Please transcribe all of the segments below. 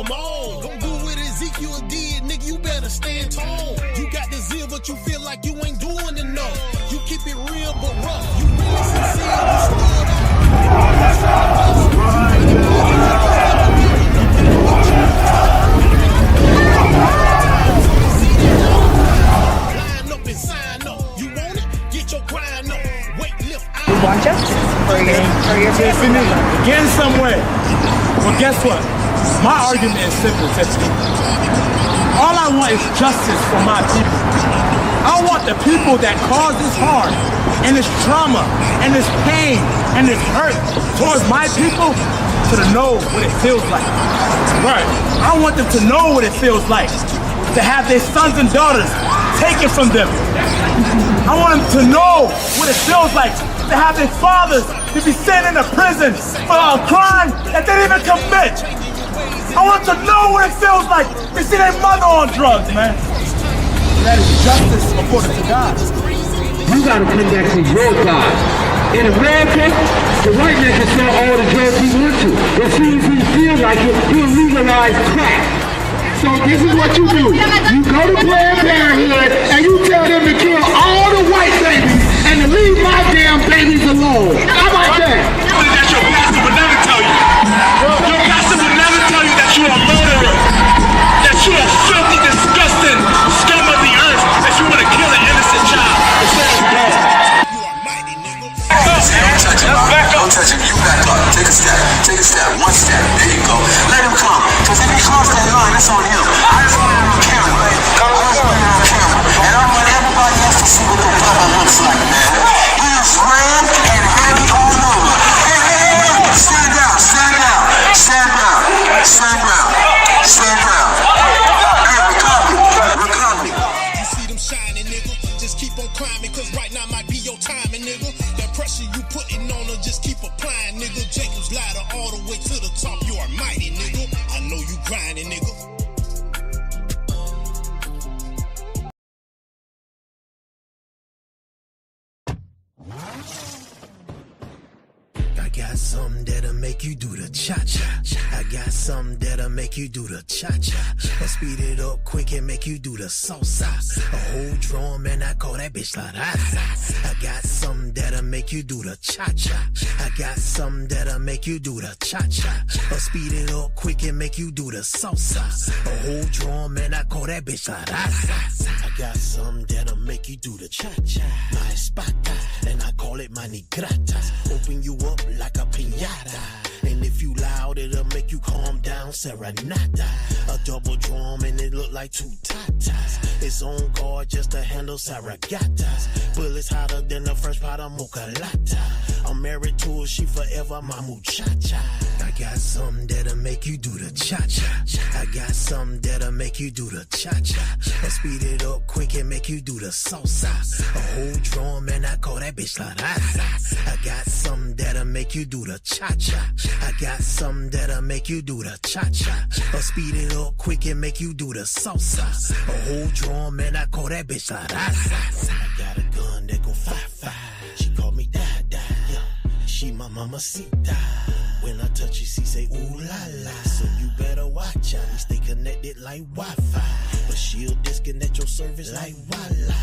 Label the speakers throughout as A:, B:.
A: them all. Don't do what Ezekiel did, nigga, you better stand tall. You got the zeal, but you feel like you ain't doing enough. You keep it real, but rough. You really sincere, you stood up. Line up and sign up. You want it? Get your grind up. Wait, lift.
B: You want justice for your
C: Tiffany, again some way. Well, guess what? My argument is simple, Tiffany. All I want is justice for my people. I want the people that cause this harm and this trauma and this pain and this hurt towards my people to know what it feels like. Right. I want them to know what it feels like to have their sons and daughters taken from them. I want them to know what it feels like to have their fathers to be sent into prison for a crime that they didn't even commit. I want to know what it feels like to see their mother on drugs, man. That is justice according to God.
D: You gotta come back to your God. In America, the white man can sell all the drugs he wants to. As soon as he feels like it, he'll legalize crack. So this is what you do. You go to Planned Parenthood and you tell them to kill all the white babies and to leave my damn babies alone. How about that?
E: That your pastor would never tell you. Your pastor would never tell you that you're a murderer. That you're a filthy, disgusting scum of the earth. That you want to kill an innocent child.
F: Don't touch him. You back up. Take a step. Take a step. One step. There you go. Let him come. Because if he crossed that line, it's on him. I just want it on camera. And I want everybody else to see what the brother looks like, man. He is red and heavy all over. Hey, stand down. Stand down. Stand down. Stand down. Stand down. Hey, recover.
A: You see them shining, nigga. Just keep on climbing, cause right now might be your timing, nigga. That pressure you putting on her, just keep applying, nigga. Jacob's ladder all the way to the top. You are mighty, nigga. I know you grinding, nigga. I got something that'll make you do the cha-cha. I got something that'll make you do the cha-cha. I speed it up quick and make you do the salsa. A whole drum and I call that bitch la raza. I got something that'll make you do the cha-cha. I got something that'll make you do the cha-cha. I speed it up quick and make you do the salsa. A whole drum and I call that bitch la raza. I got something that'll make you do the cha-cha. My espata, and I call it my nigrata. Open you up like a piñata. And if you loud, it'll make you calm down, serenata. A double drum and it look like two tatas. It's on guard just to handle saragatas. Bullets hotter than the first pot of mocha latte. I'm married to her, she forever my muchacha. I got something that'll make you do the cha-cha. I got something that'll make you do the cha-cha. I speed it up quick and make you do the salsa. A whole drum and I call that bitch la raza. I got something that'll make you do the cha-cha. I got something that'll make you do the cha-cha. I speed it up quick and make you do the salsa. A whole drum and I call that bitch la raza. I got a gun that go 5-5. She call me da-da. Yeah. She my mamacita. When I touch you, she say ooh la la. So you better watch out. Stay connected like Wi-Fi. But she'll disconnect your service like voila.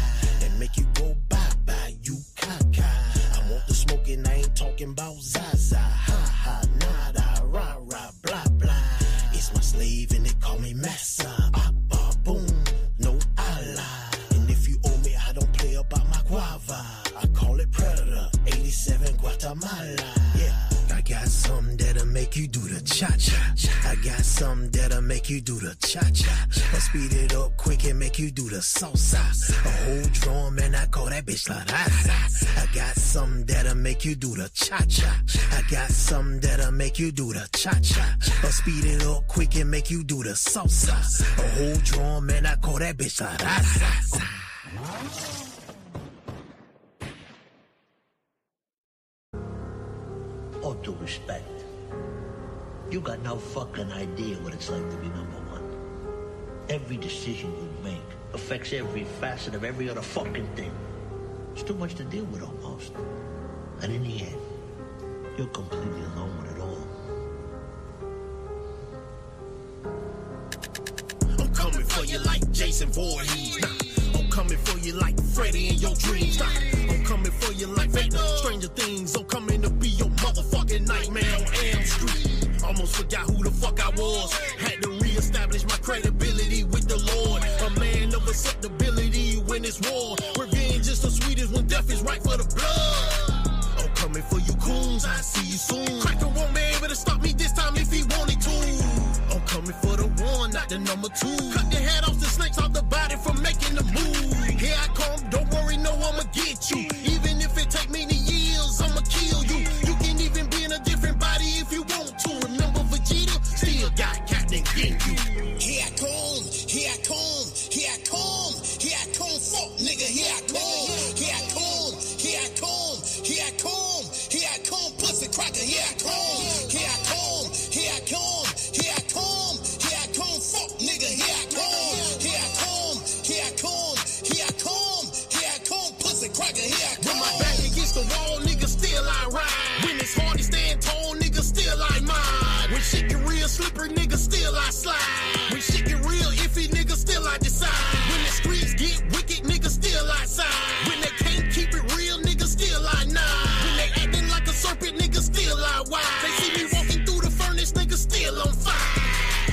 A: And make you go bye-bye, you caca. I want the smoking, I ain't talking about Zaza. Ha ha, nada, rah rah, blah blah. It's my slave and they call me massa. Abba, boom, no Allah. And if you owe me, I don't play about my guava. I call it Predator, 87 Guatemala. Yeah. I got something that'll make you do the cha-cha. I got something that'll make you do the cha-cha. I speed it up quick and make you do the salsa. A whole drum and I call that bitch la raza. I got something that'll make you do the cha-cha. I got something that'll make you do the cha-cha. I speed it up quick and make you do the salsa. A whole drum and I call that bitch la raza.
G: All due respect, you got no fucking idea what it's like to be number one. Every decision you make affects every facet of every other fucking thing. It's too much to deal with almost. And in the end, you're completely alone with it all.
A: for you like Jason Voorhees. I'm coming for you like Freddy in your dreams. I'm coming for you like Stranger Things. I'm coming to be your motherfucking nightmare on Elm Street. Almost forgot who the fuck I was. Had to reestablish my credibility with the Lord. A man of acceptability when it's war. Revenge is the sweetest when death is right for the blood. I'm coming for you coons, I see you soon. Cracker won't be able to stop me this time if he wanted to. I'm coming for the one, not the number two. Cut the head off the snakes off the body from making the move. Here I come, don't worry, no, I'ma get you. Even if it take many years, I'ma kill you. You can even be in a different body if you want to. Remember Vegeta? Still got Captain Ginyu. Here I come, here I come, here I come, here I come, fuck nigga, here I come, here I come, here I come, here I come, here I come, pussy cracker, here I come, here I come, here I come, here I come, here I come, fuck nigga, here I come, here I come, here I come, here I come, here I come, pussy cracker, here I come. When my back against the wall, nigga, still I ride. When it's hard to stand tall, nigga, still I mind. When shit get real slippery, nigga, still I slide. When shit get real iffy, nigga, still I decide. When the streets get wicked, nigga, still I side. When they can't keep it real, nigga, still I nod. When they acting like a serpent, nigga, still I wide. They see me walking through the furnace, nigga, still on fire.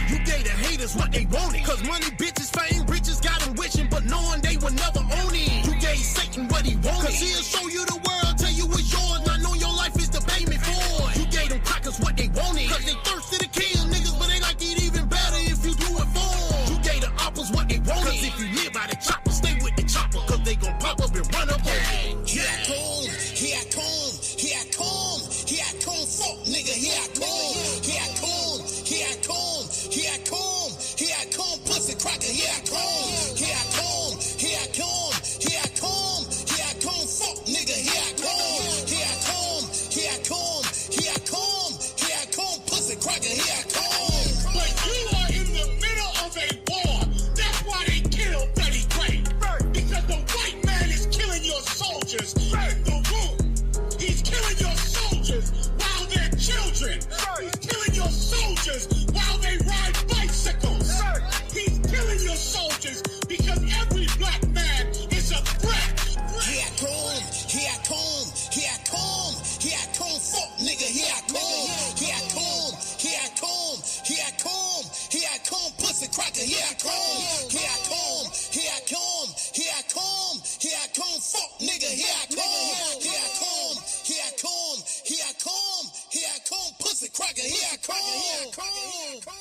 A: You gave the haters what they wanted. Cause money, bitches, fame, riches got them wishing, but knowing they would never own it. You gave Satan what he wanted. Cause he'll show you the world, tell you it's yours, not know your life is the payment for it. You gave them crackers what they wanted. Cause they thirsty to kill niggas, but they like it even better if you do it for them. You gave the apples what they wanted. Cause if you live by the chopper, stay with the chopper, cause they gon' pop up and run up on you. Here I come, here I come, here I come, here I come, fuck nigga, here I come, here I come, here I come, here I come, here I come, pussy cracker, here I come, here I come, here I come, here I come, here I come, fuck nigga, here I come, here I come, here I come, here I come, here I come, pussy cracker, here I come.
E: But you are in the middle of a war. That's why they killed Freddie Gray. Because the white man is killing your soldiers in the womb. He's killing your soldiers while they're children. He's killing your soldiers while they ride bicycles. He's killing your soldiers because every black man is a threat.
A: Here I come, here I come, here I come, here I come, fuck nigga, here I come, here I come, here I come, here I come, here I come, pussy cracker, here I come, here I come, here I come, here I come, here I come, fuck nigga, here I come, here I come, here I come, here I come, here I come, pussy cracker, here I come, here I come.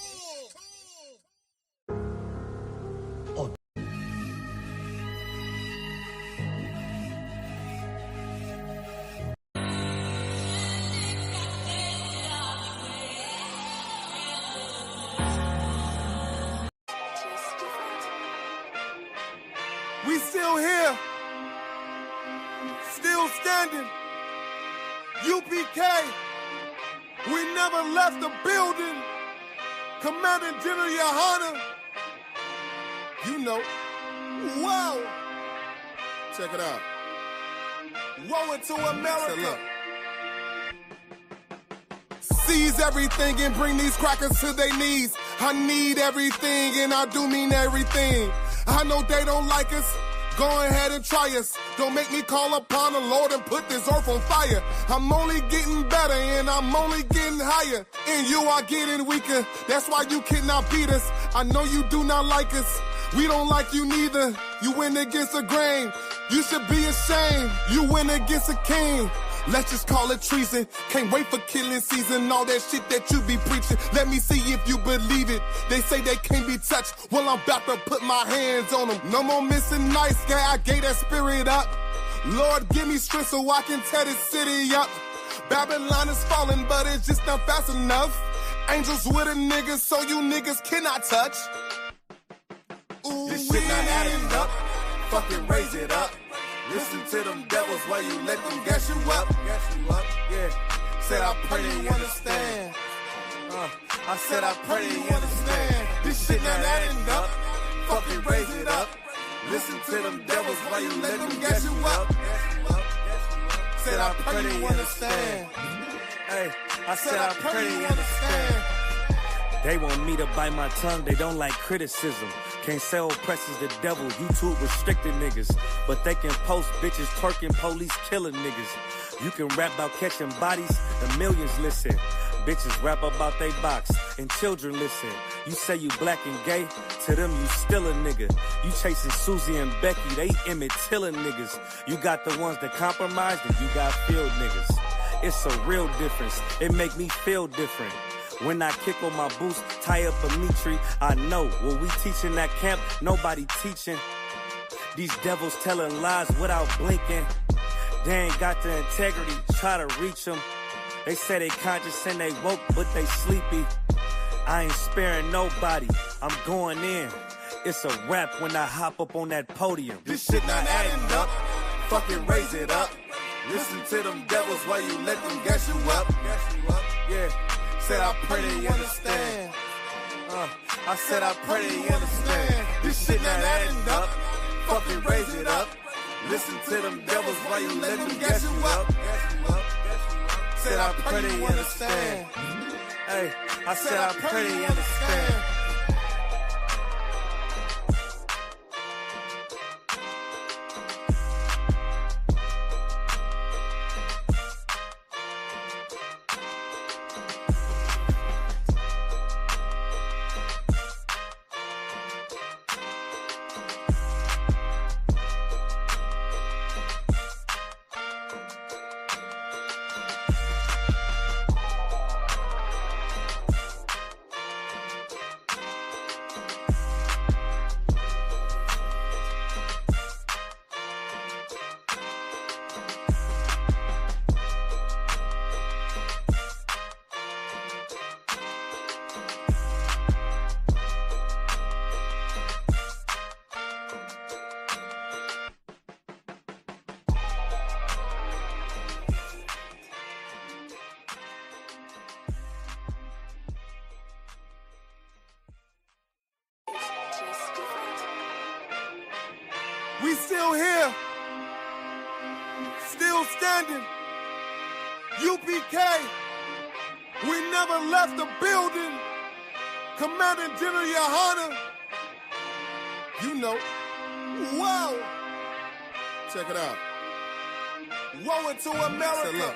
C: We still here, still standing. UPK, we never left the building. Commander General YAHANNA, you know. Whoa. Check it out. Woe into America. Seize everything and bring these crackers to their knees. I need everything and I do mean everything. I know they don't like us. Go ahead and try us. Don't make me call upon the Lord and put this earth on fire. I'm only getting better and I'm only getting higher. And you are getting weaker. That's why you cannot beat us. I know you do not like us. We don't like you neither. You went against the grain. You should be ashamed. You went against a king. Let's just call it treason. Can't wait for killing season. All that shit that you be preaching. Let me see if you believe it. They say they can't be touched. Well, I'm about to put my hands on them. No more missing nights, guy. I gave that spirit up. Lord, give me strength so I can tear this city up. Babylon is falling, but it's just not fast enough. Angels with a nigga, so you niggas cannot touch. Ooh, this shit not adding up. Fucking raise it up. Listen to them devils while you let them gas you up. Yeah. Said I pray they understand. I said I pray they understand. This shit not adding up. Fucking raise it up. Listen to them devils while you let them gas you up. Said I pray they understand. Hey, I said I pray they understand.
H: They want me to bite my tongue, they don't like criticism. Can't say oppressors the devil, YouTube restricted niggas. But they can post bitches twerking, police killing niggas. You can rap about catching bodies, the millions listen. Bitches rap about they box, and children listen. You say you black and gay, to them you still a nigga. You chasing Susie and Becky, they Emmett Tiller niggas. You got the ones that compromised, and you got field niggas. It's a real difference, it make me feel different. When I kick on my boots, tie up a meat tree, I know what we teaching that camp, nobody teaching. These devils telling lies without blinking. They ain't got the integrity, try to reach them. They say they conscious and they woke, but they sleepy. I ain't sparing nobody, I'm going in. It's a rap when I hop up on that podium.
I: This shit not adding up, fucking raise it up. Listen to them devils while you let them gas you up. Yeah, said I pray they understand. I said I pray they understand. This shit not adding up, fucking raise it up. Listen to them devils while you let them gas you up. Said I pray they understand.
H: Hey, I said I pray they understand.
I: We still here, still standing. UPK, we never left the building. Commanding General YAHANNA, you know. Whoa, check it out. Woe into America.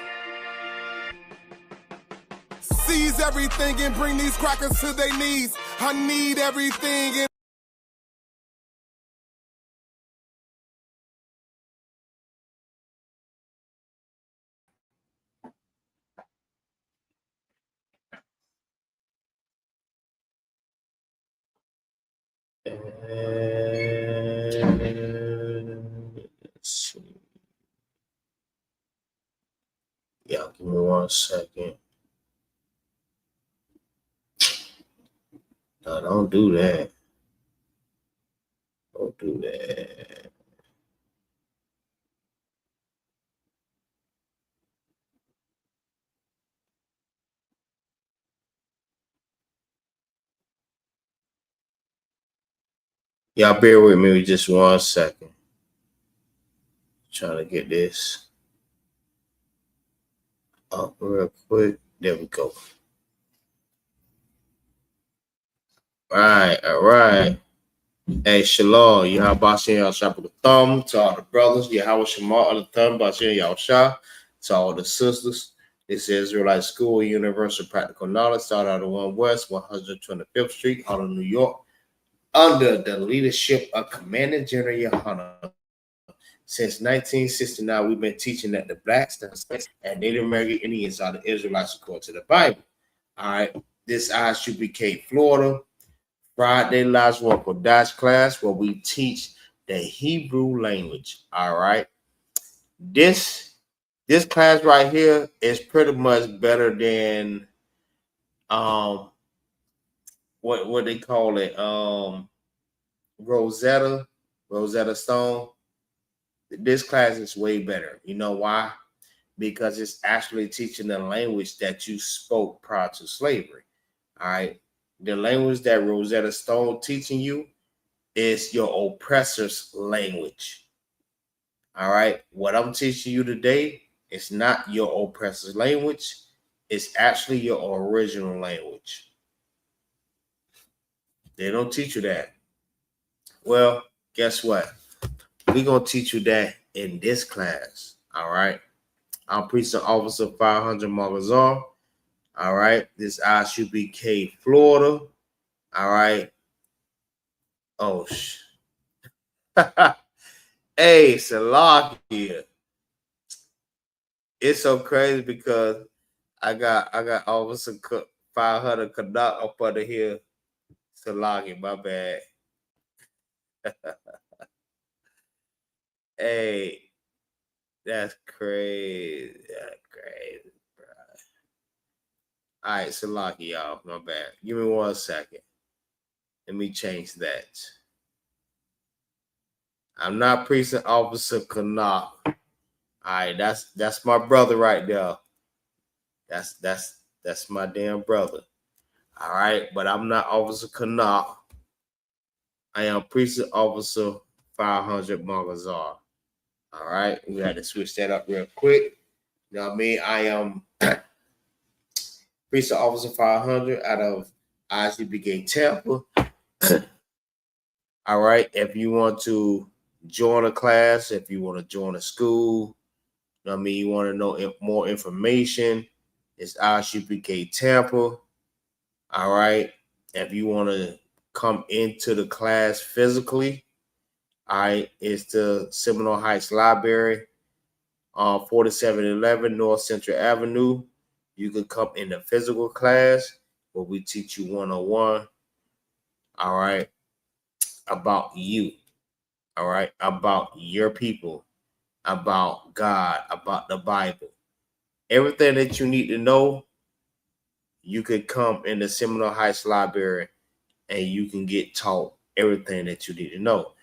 I: Seize everything and bring these crackers to their knees. I need everything and
J: let's see. Yeah, give me 1 second. No, don't do that. Don't do that. Y'all bear with me just 1 second. Trying to get this up real quick. There we go. All right. Hey, Shalom, Yahabashin Yahshua with the thumb to all the brothers, Yahweh Shema on the thumb, Bashin Yahshua to all the sisters. This is Israelite School, Universal Practical Knowledge, started out of 1 West, 125th Street, out of New York, under the leadership of Commander General YAHANNA. Since 1969, we've been teaching that the blacks, the Hispanics, and Native American Indians are the Israelites according to the Bible. All right, this Isupk, Florida. Friday Lashawan Qadash class where we teach the Hebrew language. All right. This class right here is pretty much better than what they call it, Rosetta Stone. This class is way better. You know why? Because it's actually teaching the language that you spoke prior to slavery. All right. The language that Rosetta Stone teaching you is your oppressor's language. All right. What I'm teaching you today is not your oppressor's language. It's actually your original language. They don't teach you that. Well, guess what? We're going to teach you that in this class. All right. I'm Precinct Officer 500 MAGAZAR. All right. This Isupk, Florida. All right. Oh, hey, Salakia. It's so crazy because I got Officer 500 Kadak up under here. Salakia, my bad. Hey, that's crazy. That's crazy, bro. All right, Salaki, y'all. My bad. Give me 1 second. Let me change that. I'm not Precinct Officer Kanak. All right, that's my brother right there. That's my damn brother. All right, but I'm not Officer Kanak. I am Precinct Officer 500 MAGAZAR. All right, we had to switch that up real quick. You know what I mean? I am Precinct Officer 500 out of Isupk, Tampa. All right, if you want to join a class, if you want to join a school, you know what I mean, you want to know more information, it's Isupk, Tampa. All right, if you want to come into the class physically, all right, it's the Seminole Heights Library, 4711 North Central Avenue. You can come in the physical class where we teach you 101. All right, about you. All right, about your people, about God, about the Bible. Everything that you need to know, you could come in the Seminole Heights Library and you can get taught everything that you need to know.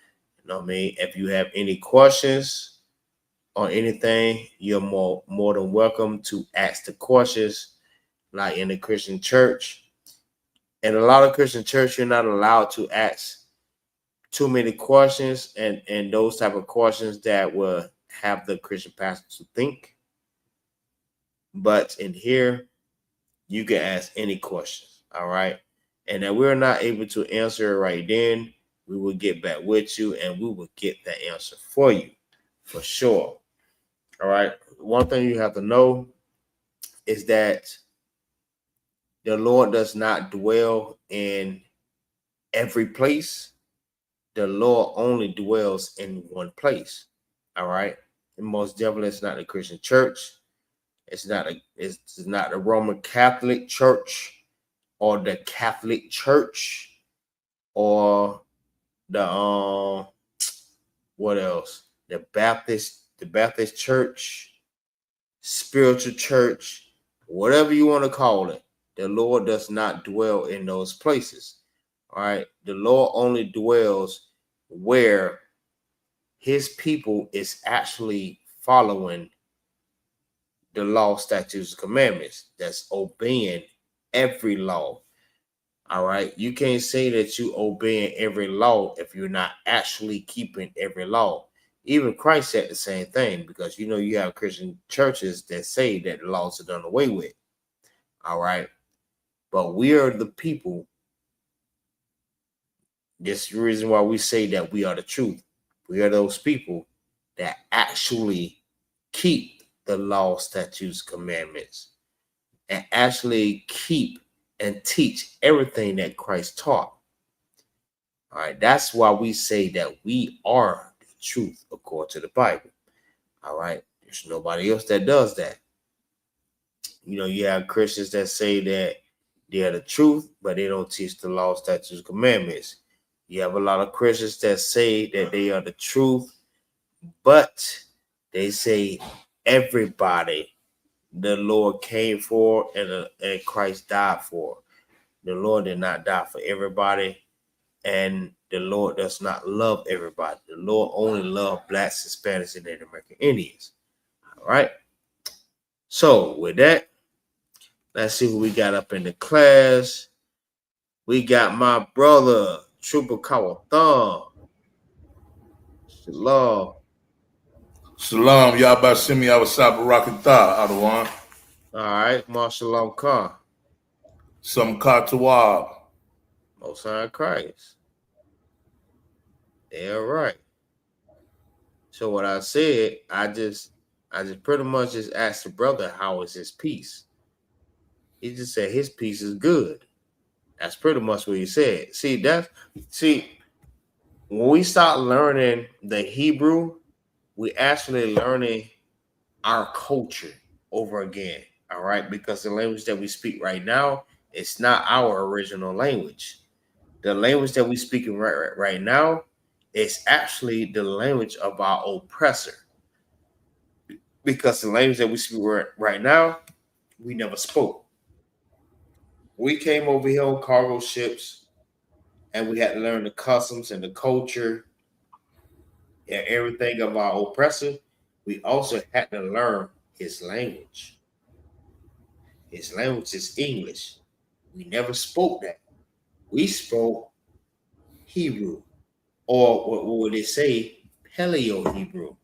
J: You know what I mean? If you have any questions or anything, you're more than welcome to ask the questions, like in the Christian church. In a lot of Christian church, you're not allowed to ask too many questions and those type of questions that will have the Christian pastor to think. But in here, you can ask any questions. All right. And if we're not able to answer it right then, we will get back with you and we will get that answer for you for sure. All right. One thing you have to know is that the Lord does not dwell in every place. The Lord only dwells in one place. All right. And most definitely it's not the Christian church. It's not the Roman Catholic Church or the Catholic Church or the what else? The Baptist Church, spiritual church, whatever you want to call it. The Lord does not dwell in those places. All right. The Lord only dwells where his people is actually following the law, statutes, commandments. That's obeying every law. All right. You can't say that you obeying every law if you're not actually keeping every law. Even Christ said the same thing, because you know you have Christian churches that say that the laws are done away with. All right. But we are the people. This is the reason why we say that we are the truth. We are those people that actually keep the law, statutes, commandments, and actually keep and teach everything that Christ taught. All right. That's why we say that we are the truth according to the Bible. All right. There's nobody else that does that. You know, you have Christians that say that they are the truth, but they don't teach the law, statutes, commandments. You have a lot of Christians that say that they are the truth, but they say everybody the Lord came for and Christ died for. The Lord did not die for everybody, and the Lord does not love everybody. The Lord only loves Blacks, Hispanics, and Native American Indians. All right. So with that, let's see who we got up in the class. We got my brother, Trooper Kawathon. Shalom.
K: Shalom, Yahba Shimi Awasab Barakatah, Adawan.
J: All right, Marshal Khan.
K: Some Katawab.
J: Most High Christ. They're right. So what I said, I just pretty much just asked the brother how is his peace. He just said his peace is good. That's pretty much what he said. See, when we start learning the Hebrew, we actually learning our culture over again. All right, because the language that we speak right now, it's not our original language. The language that we speaking right now is actually the language of our oppressor. Because the language that we speak right now, we never spoke. We came over here on cargo ships, and we had to learn the customs and the culture and everything of our oppressor. We also had to learn his language. His language is English. We never spoke that. We spoke Hebrew, or what would they say, Paleo Hebrew.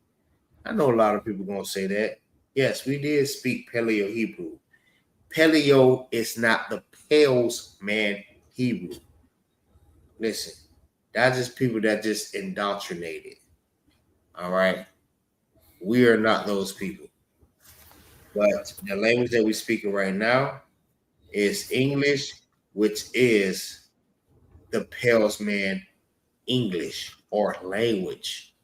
J: I know a lot of people gonna say that. Yes, we did speak Paleo Hebrew. Paleo is not the Pales man Hebrew. Listen, that's just people that just indoctrinated. All right. We are not those people. But the language that we're speaking right now is English, which is the Pales man English or language.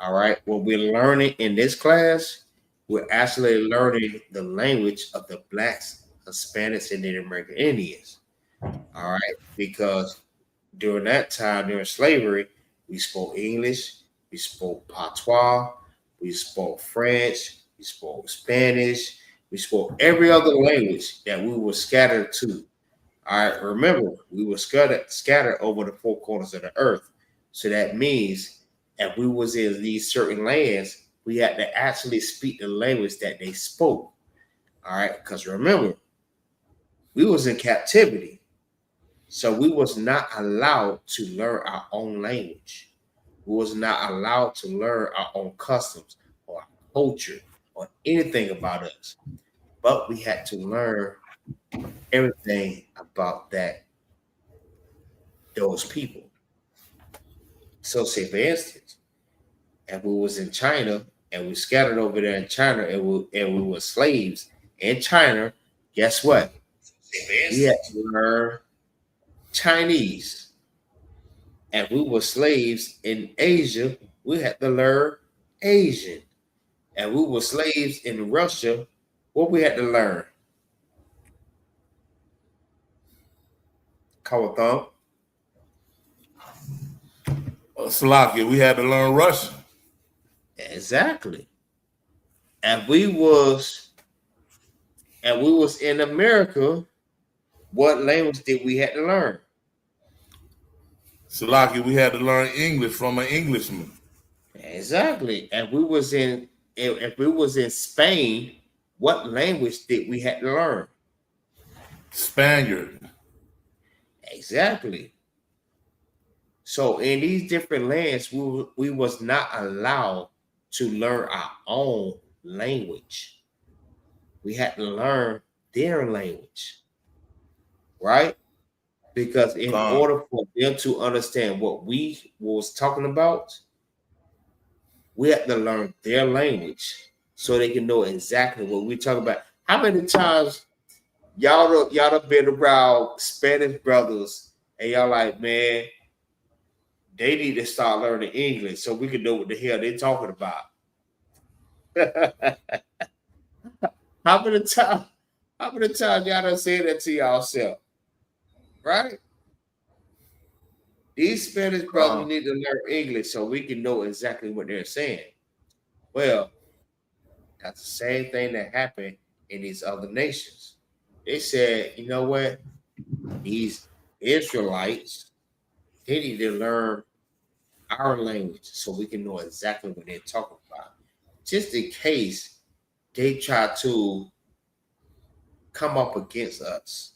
J: All right. What we're learning in this class, we're actually learning the language of the Blacks, Hispanics, and Native American Indians. All right. Because during that time, during slavery, we spoke English, we spoke patois, we spoke French, we spoke Spanish, we spoke every other language that we were scattered to. I remember we were scattered over the four corners of the earth. So that means if we was in these certain lands, we had to actually speak the language that they spoke. All right, because remember, we was in captivity. So we was not allowed to learn our own language. We was not allowed to learn our own customs or culture or anything about us. But we had to learn everything about those people. So say for instance, if we was in China and we scattered over there in China and we were slaves in China, guess what? We had to learn Chinese. And we were slaves in Asia, we had to learn Asian. And we were slaves in Russia, what we had to learn? Kawatham.
K: Slovakia, we had to learn Russian.
J: Exactly. And we was in America, what language did we have to learn?
K: Slovakia, we had to learn English from an Englishman.
J: Exactly. And if we was in Spain, what language did we have to learn?
K: Spaniard.
J: Exactly. So in these different lands, we was not allowed to learn our own language. We had to learn their language, right? Because in order for them to understand what we was talking about, we had to learn their language so they can know exactly what we're talking about. How many times y'all have been around Spanish brothers and y'all like, man, they need to start learning English so we can know what the hell they're talking about. How many times y'all done said that to y'allself? Right? These Spanish brothers need to learn English so we can know exactly what they're saying. Well, that's the same thing that happened in these other nations. They said, you know what? These Israelites, they need to learn our language so we can know exactly what they're talking about. Just in case they try to come up against us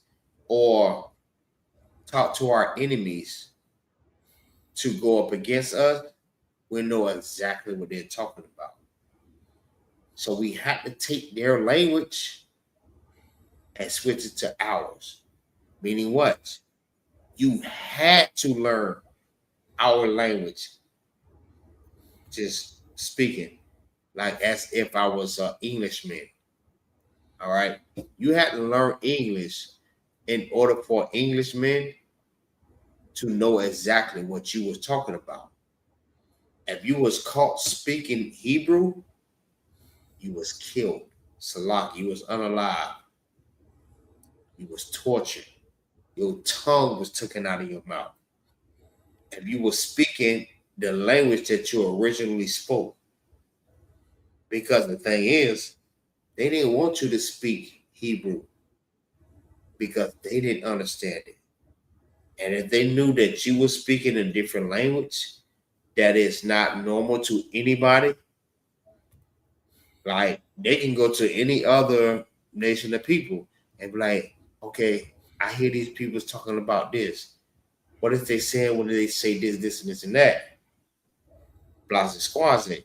J: or talk to our enemies to go up against us, we know exactly what they're talking about. So we have to take their language and switch it to ours. Meaning what? you had to learn our language, just speaking like as if I was an Englishman. All right, you had to learn English in order for Englishmen to know exactly what you was talking about. If you was caught speaking Hebrew, you was killed. Salak, you was unalive. You was tortured. Your tongue was taken out of your mouth. If you were speaking the language that you originally spoke. Because the thing is, they didn't want you to speak Hebrew because they didn't understand it. And if they knew that you were speaking a different language that is not normal to anybody, like they can go to any other nation of people and be like, okay, I hear these people talking about this. What if they saying when they say this, and this, and that? Blase squaze.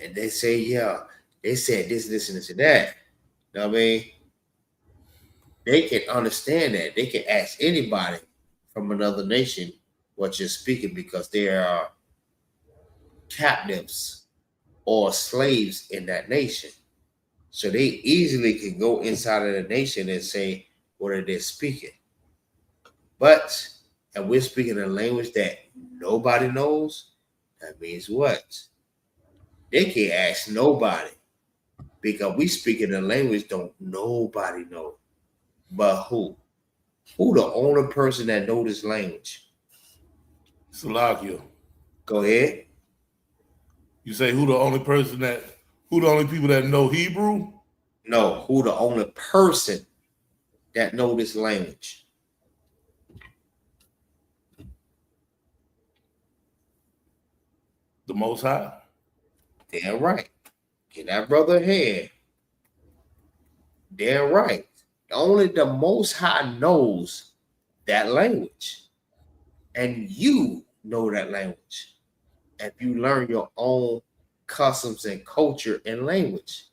J: And they say, yeah, they said this, and this, and that. You know what I mean? They can understand that. They can ask anybody from another nation what you're speaking because they are captives or slaves in that nation. So they easily can go inside of the nation and say what are they speaking. But if we're speaking a language that nobody knows, that means what? They can't ask nobody because we speak in a language don't nobody know. But who? Who the only person that know this language?
K: Salakia.
J: Go ahead.
K: You say who the only people that know Hebrew?
J: No, who the only person that know this language?
K: The Most High.
J: Damn right. Get that brother a hand. Damn right. Only the Most High knows that language. And you know that language. If you learn your own customs and culture and language.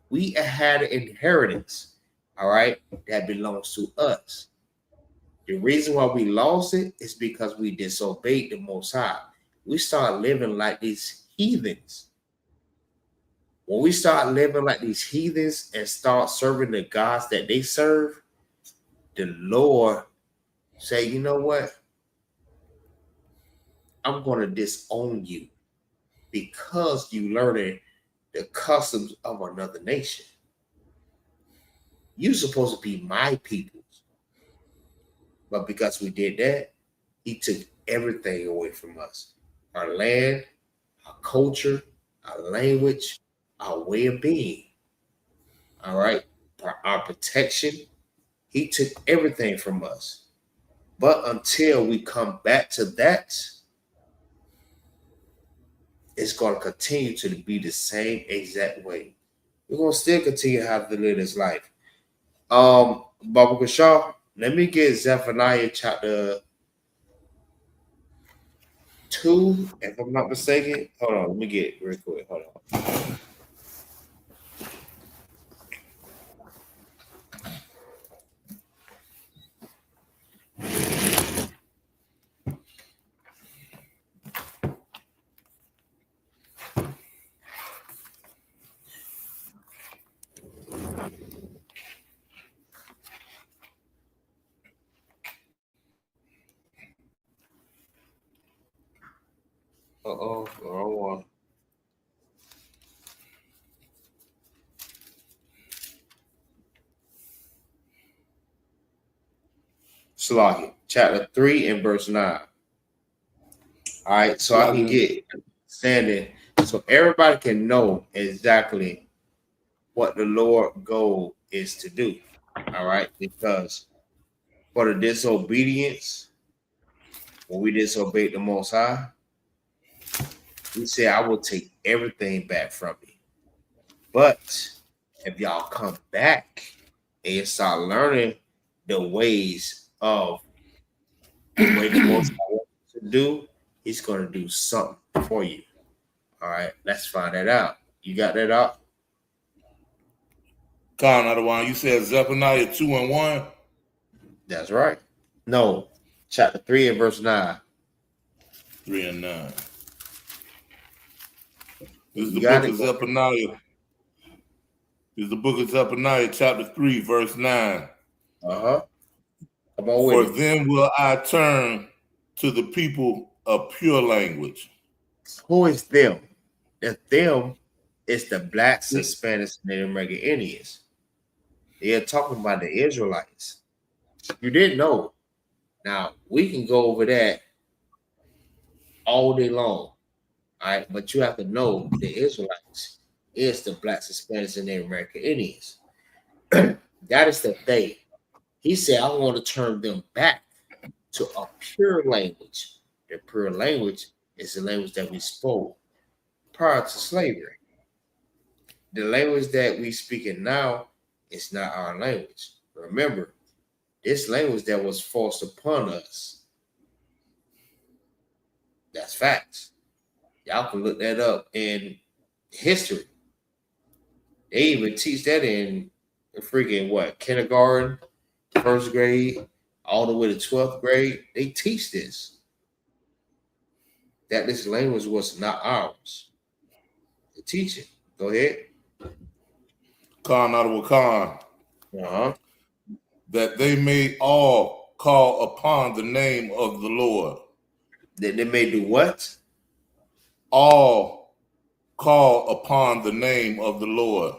J: We had an inheritance, all right, that belongs to us. The reason why we lost it is because we disobeyed the Most High. We started living like these heathens. When we start living like these heathens and start serving the gods that they serve, the Lord say, you know what? I'm going to disown you because you learning the customs of another nation. You're supposed to be my people. But because we did that, he took everything away from us. Our land, our culture, our language, our way of being. All right? Our protection. He took everything from us. But until we come back to that, it's going to continue to be the same exact way. We're going to still continue to have to live this life. Baba Kashar, let me get Zephaniah chapter 2, if I'm not mistaken. Hold on, let me get it real quick. Hold on. Uh-oh, wrong one. Slahi, chapter 3 and verse 9. All right, so I can get understanding, so everybody can know exactly what the Lord's goal is to do. All right, because for the disobedience, when we disobeyed the Most High, we said, I will take everything back from you. But if y'all come back and start learning the ways of the way the Most High wants to do, he's going to do something for you. All right, let's find that out. You got that out?
K: Khan Adawan, you said Zephaniah 2 and 1?
J: That's right. No, chapter 3 and verse 9.
K: 3 and 9. This is
J: You
K: the
J: got
K: book of
J: it?
K: Zephaniah. This is the book of Zephaniah, chapter 3, verse 9.
J: Uh-huh. Come on
K: For
J: with it.
K: then will I turn to the people of pure language.
J: Who is them? The them is the blacks, Hispanics, Native American Indians. They are talking about the Israelites. You didn't know. Now, we can go over that all day long. All right, but you have to know the Israelites is the blacks, Hispanics, and Native American Indians. That is the they. He said, I want to turn them back to a pure language. The pure language is the language that we spoke prior to slavery. The language that we speaking now is not our language. Remember, this language that was forced upon us. That's facts. Y'all can look that up in history. They even teach that in freaking what? Kindergarten, first grade, all the way to 12th grade. They teach this. That this language was not ours. They teach it. Go ahead.
K: Khan out of Khan.
J: Uh-huh.
K: That they may all call upon the name of the Lord.
J: That they may do what?
K: All call upon the name of the Lord.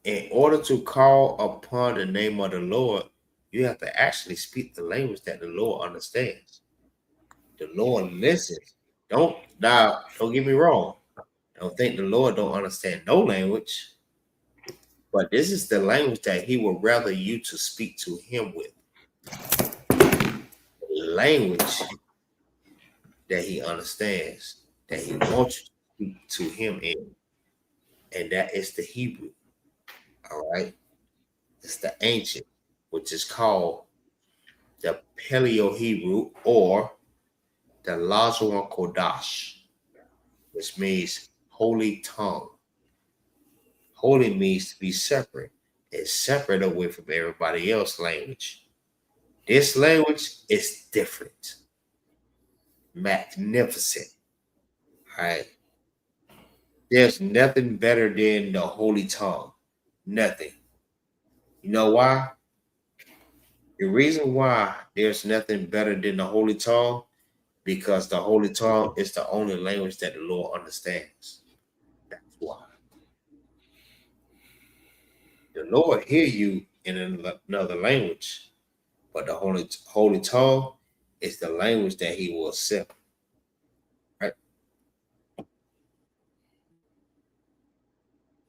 J: In order to call upon the name of the Lord, you have to actually speak the language that the Lord understands. The Lord listens. Don't get me wrong. Don't think the Lord don't understand no language. But this is the language that he would rather you to speak to him with. The language that he understands, that he wants you to speak to him in. And that is the Hebrew. All right. It's the ancient, which is called the Paleo Hebrew or the Lashawan Qadash, which means holy tongue. Holy means to be separate. It's separate away from everybody else's language. This language is different. Magnificent. All right. There's nothing better than the holy tongue. Nothing. You know why? The reason why there's nothing better than the holy tongue, because the holy tongue is the only language that the Lord understands. That's why. The Lord hear you in another language, but the holy tongue is the language that he will accept. Right?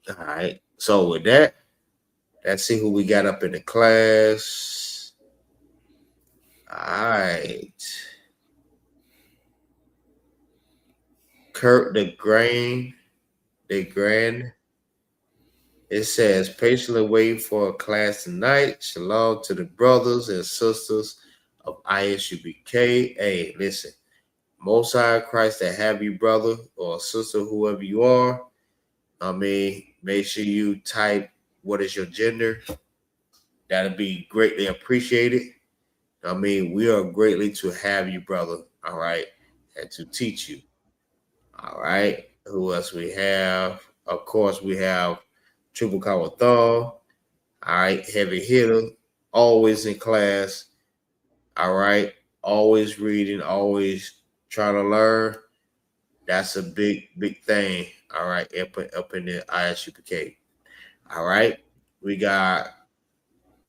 J: All right. So with that, let's see who we got up in the class. All right. Kurt the Grand. It says, patiently wait for a class tonight. Shalom to the brothers and sisters of Isupk. Hey, listen. Most High Christ that have you, brother or sister, whoever you are. I mean, make sure you type what is your gender. That'll be greatly appreciated. I mean, we are greatly to have you, brother. All right. And to teach you. All right. Who else we have? Of course, we have Triple Collar Thumb. All right. Heavy hitter. Always in class. All right. Always reading. Always trying to learn. That's a big thing. All right. Up in the Isupk. All right. We got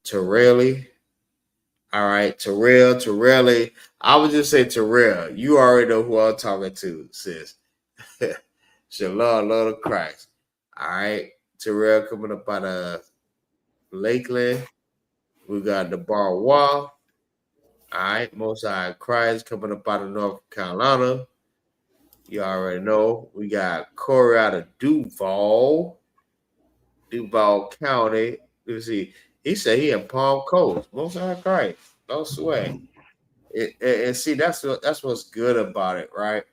J: Terrelli. All right. Terrelli. I would just say Terrell. You already know who I'm talking to, sis. Shalom, Lord of Christ. All right. Terrell coming up out of Lakeland. We got the Bar Wall. All right. Most High Christ coming up out of North Carolina. You already know. We got Corey out of Duval County. Let's see. He said he in Palm Coast. Most High Christ. No sweat. And see, that's what's good about it, right?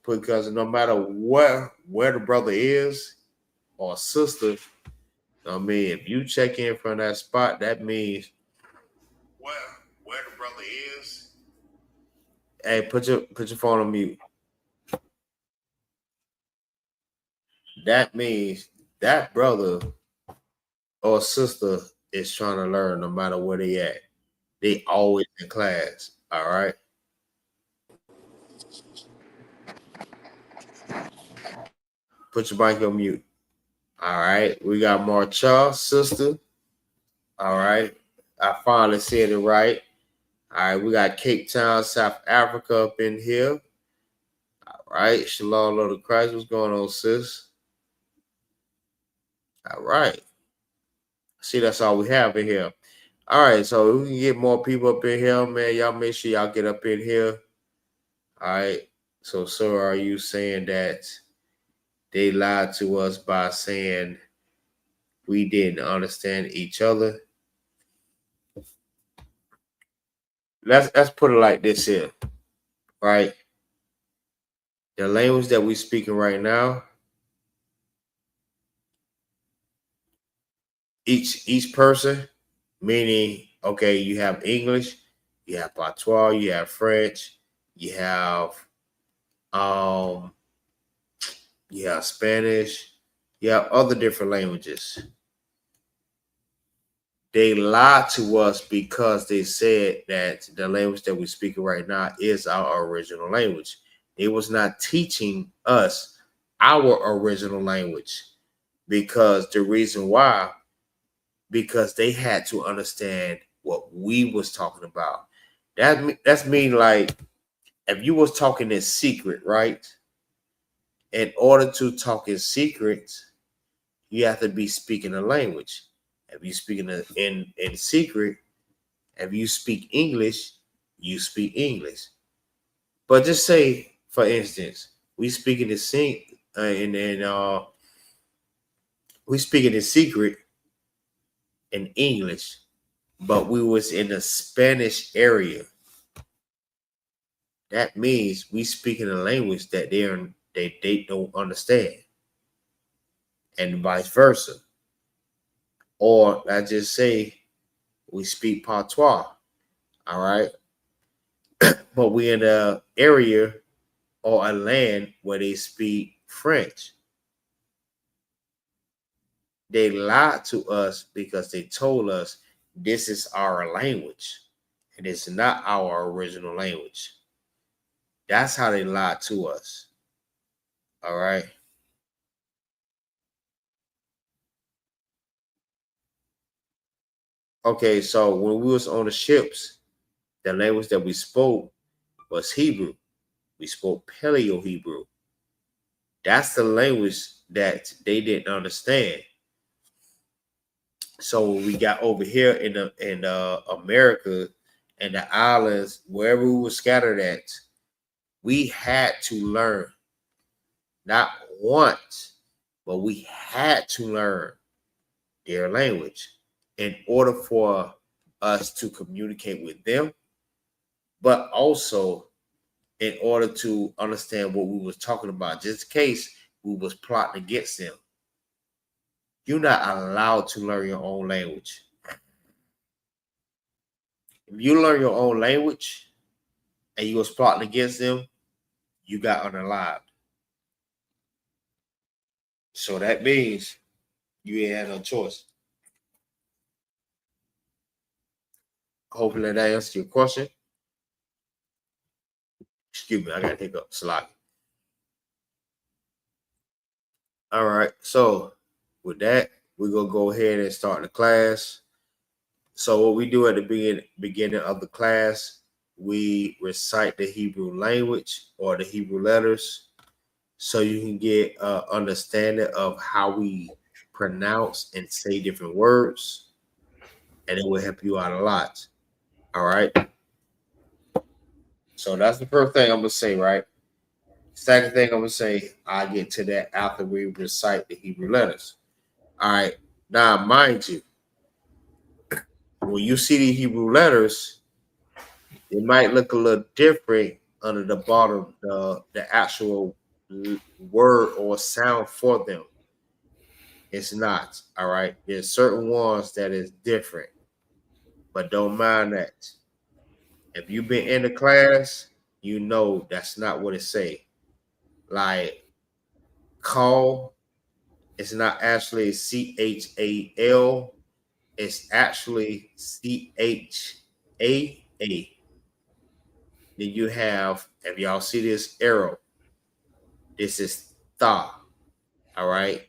J: Because no matter where the brother is or sister, I mean, if you check in from that spot, that means where the
K: brother is?
J: Hey, put your phone on mute. That means that brother or sister is trying to learn no matter where they at. They always in class. All right. Put your mic on mute. All right. We got Marcha, sister. All right. I finally said it right. All right. We got Cape Town, South Africa up in here. All right. Shalom, Lord of Christ. What's going on, sis? All right. See, that's all we have in here. All right. So we can get more people up in here, man. Y'all make sure y'all get up in here. All right. So, sir, are you saying that they lied to us by saying we didn't understand each other? Let's put it like this here, right? The language that we're speaking right now, each person, meaning, okay, you have English, you have Patois, you have French, you have Spanish, you have other different languages. They lied to us because they said that the language that we're speaking right now is our original language. They was not teaching us our original language, because the reason why, because they had to understand what we was talking about. That's mean, like, if you was talking in secret, right? In order to talk in secret, you have to be speaking a language. If you speaking in secret, if you speak English, you speak English. But just say, for instance, we speaking in we speaking in secret in English, but we was in the Spanish area. That means we speaking a language that they don't understand, and vice versa. Or I just say we speak Patois, all right, but we in a area or a land where they speak French. They lied to us because they told us this is our language and it's not our original language. That's how they lied to us. All right. Okay, so when we was on the ships, the language that we spoke was Hebrew. We spoke Paleo Hebrew. That's the language that they didn't understand. So when we got over here in America and the islands, wherever we were scattered at, we had to learn, not once, but we had to learn their language in order for us to communicate with them, but also in order to understand what we was talking about, just in case we was plotting against them. You're not allowed to learn your own language. If you learn your own language and you was plotting against them, you got unalived. So that means you ain't had no choice. Hopefully that answers your question. Excuse me, I gotta take up slide. All right, so with that, we're gonna go ahead and start the class. So what we do at the beginning of the class, we recite the Hebrew language or the Hebrew letters, so you can get an understanding of how we pronounce and say different words, and it will help you out a lot. All right. So that's the first thing I'm gonna say, right? Second thing I'm gonna say, I'll get to that after we recite the Hebrew letters. All right. Now, mind you, when you see the Hebrew letters, it might look a little different under the bottom, the actual word or sound for them. It's not. All right. There's certain ones that is different, but don't mind that. If you've been in the class, you know that's not what it say. Like call, it's not actually CHAL, it's actually CHAA. Then you have, if y'all see this arrow, this is tha, all right,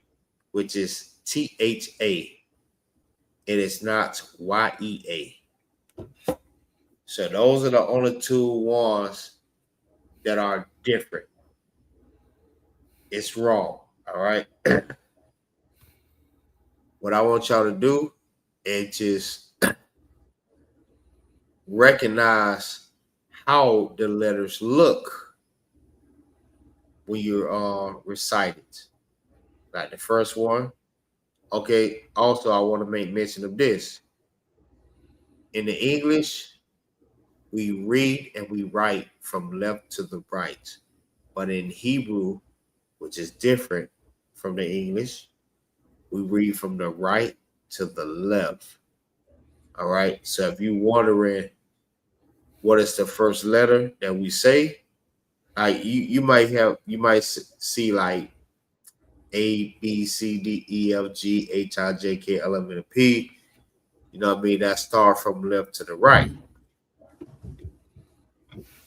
J: which is THA. It is not YEA. So those are the only two ones that are different. It's wrong, all right? What I want y'all to do is just recognize how the letters look when you're reciting. Like the first one. Okay, also I want to make mention of this. In the English, we read and we write from left to the right. But in Hebrew, which is different from the English, we read from the right to the left. All right. So if you're wondering what is the first letter that we say, you might see like A, B, C, D, E, F, G, H, I, J, K, L, M, N, P. You know what I mean? That start from left to the right.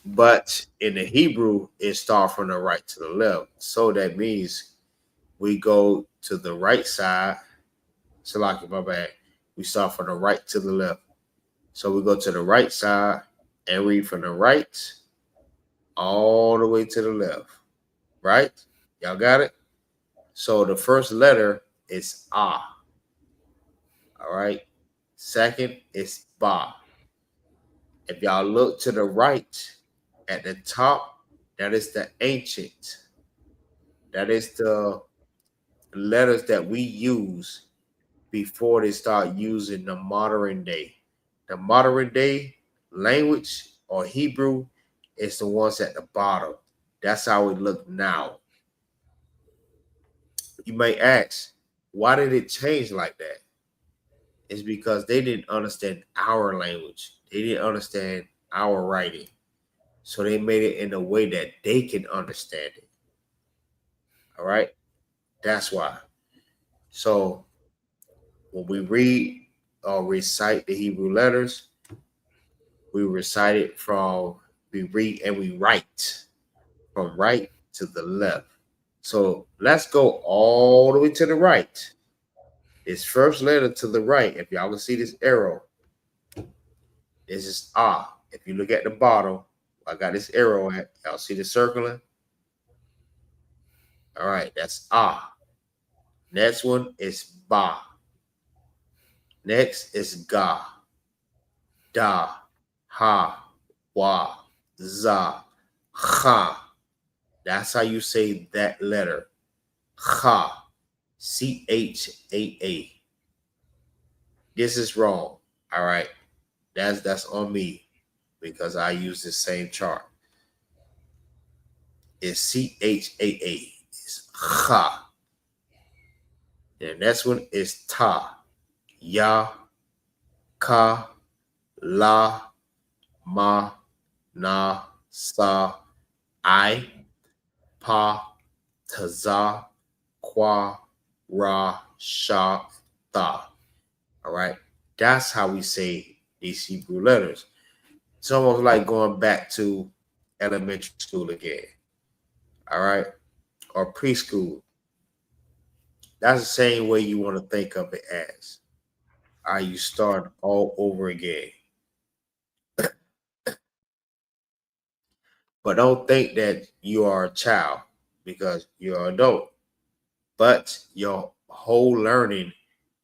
J: But in the Hebrew, it starts from the right to the left. So that means we go to the right side. Salaki, my bad. We start from the right to the left. So we go to the right side and read from the right all the way to the left. Right? Y'all got it? So the first letter is Ah. All right. Second is Ba. If y'all look to the right at the top, that is the ancient. That is the letters that we use before they start using the modern day. The modern day language or Hebrew is the ones at the bottom. That's how it look now. You may ask, why did it change like that? It's because they didn't understand our language. They didn't understand our writing. So they made it in a way that they can understand it. All right? That's why. So when we read or recite the Hebrew letters, we recite it we read and we write from right to the left. So let's go all the way to the right. This first letter to the right, if y'all can see this arrow, this is Ah. If you look at the bottom, I got this arrow at. Y'all see the circling? All right, that's Ah. Next one is Ba. Next is Ga. Da. Ha. Wa. Za. Ha. That's how you say that letter. Ha. CHAA. This is wrong. All right. That's on me because I use the same chart. It's CHAA. It's Ha. The next one is Ta. Ya. Ka. La. Ma. Na. Sa. I. Pa. Taza. Kwa. Ra. Sha. Tha. All right. That's how we say these Hebrew letters. It's almost like going back to elementary school again. All right. Or preschool. That's the same way you want to think of it as. All right, you start all over again. But don't think that you are a child because you're an adult. But your whole learning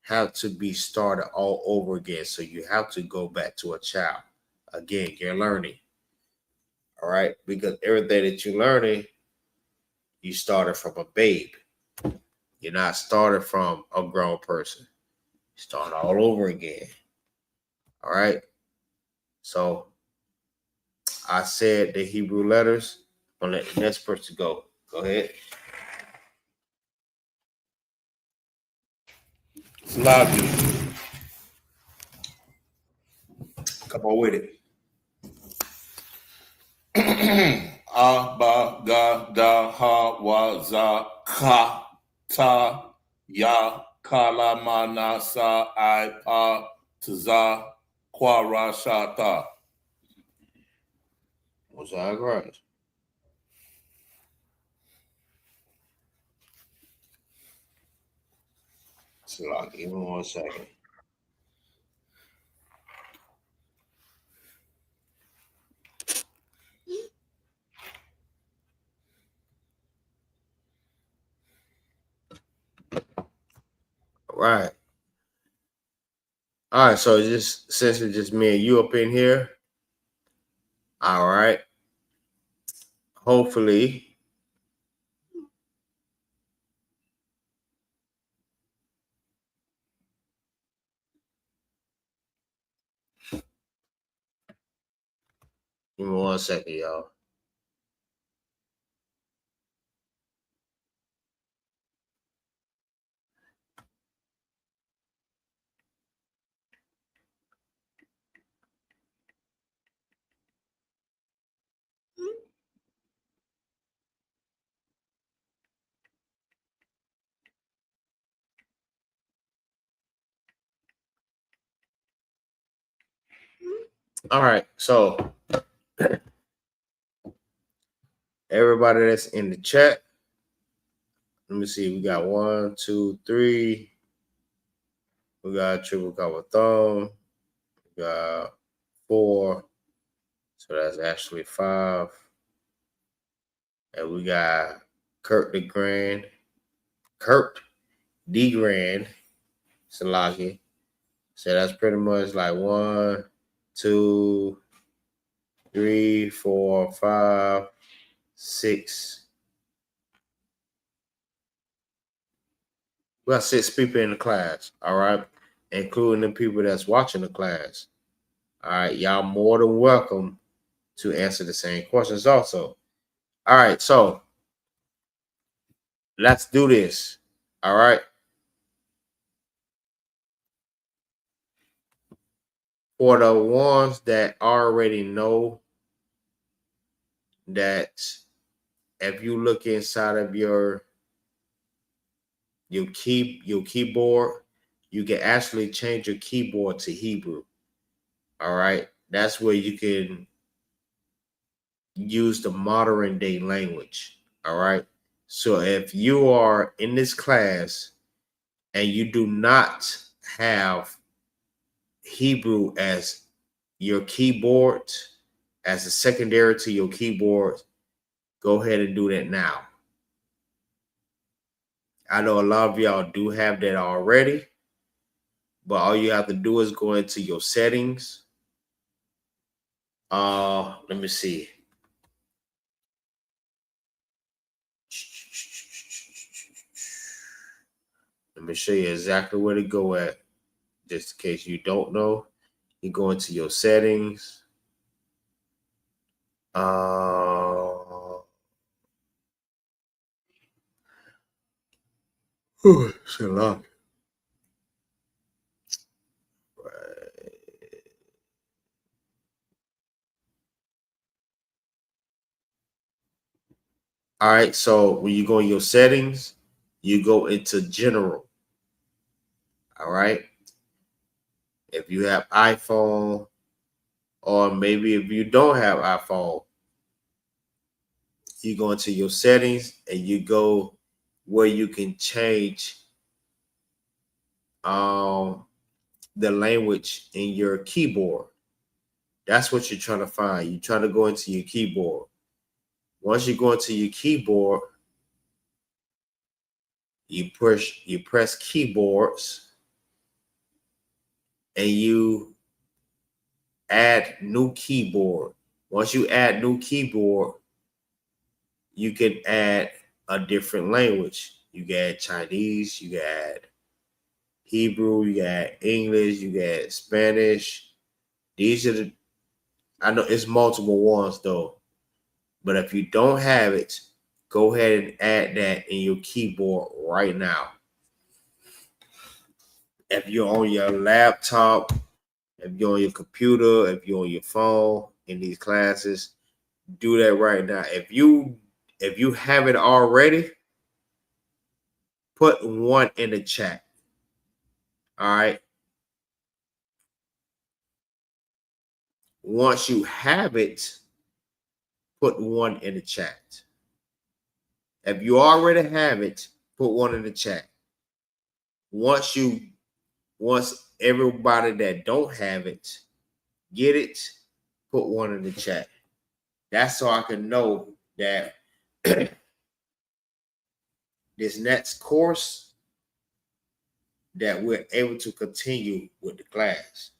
J: have to be started all over again. So you have to go back to a child. Again, you're learning. All right. Because everything that you're learning, you started from a babe. You're not started from a grown person. You start all over again. All right. So I said the Hebrew letters. I'm gonna let the next person go. Go ahead.
K: Slavi.
J: Come on with it.
K: Abba, ga, da, ha, wa, za, ka, ta, ya, kala, mana, sa, I, pa, tza, kwa, ra, sha, ta.
J: What's that right? So like, even 1 second. Right. All right. So just since it's just me and you up in here, all right. Hopefully, give me 1 second, y'all. All right. So everybody that's in the chat, let me see. We got 1, 2, 3. We got triple cover thumb. We got 4. So that's actually 5. And we got Kurt the Grand. Kurt D Grand. Salaki. So that's pretty much like 1, 2, 3, 4, 5, 6. We got 6 people in the class, all right, including the people that's watching the class. All right, y'all more than welcome to answer the same questions also. All right, so let's do this. All right. For the ones that already know that if you look inside of your keyboard, you can actually change your keyboard to Hebrew. All right. That's where you can use the modern day language. All right. So if you are in this class and you do not have Hebrew as your keyboard, as a secondary to your keyboard, go ahead and do that now. I know a lot of y'all do have that already, but all you have to do is go into your settings. Let me see. Let me show you exactly where to go at, just in case you don't know. You go into your settings. So long. All right, so when you go in your settings, you go into general. All right. If you have iPhone, or maybe if you don't have iPhone, you go into your settings and you go where you can change the language in your keyboard. That's what you're trying to find. You're trying to go into your keyboard. Once you go into your keyboard, you press keyboards and you add new keyboard. Once you add new keyboard, you can add a different language. You can add Chinese, you can add Hebrew, you can add English, you can add Spanish. These are the, I know it's multiple ones though, but if you don't have it, go ahead and add that in your keyboard right now. If you're on your laptop, if you're on your computer, if you're on your phone in these classes, do that right now. If you have it already, put 1 in the chat. All right. Once you have it, put 1 in the chat. If you already have it, put 1 in the chat. Once everybody that don't have it get it, put 1 in the chat. That's so I can know that this next course that we're able to continue with the class.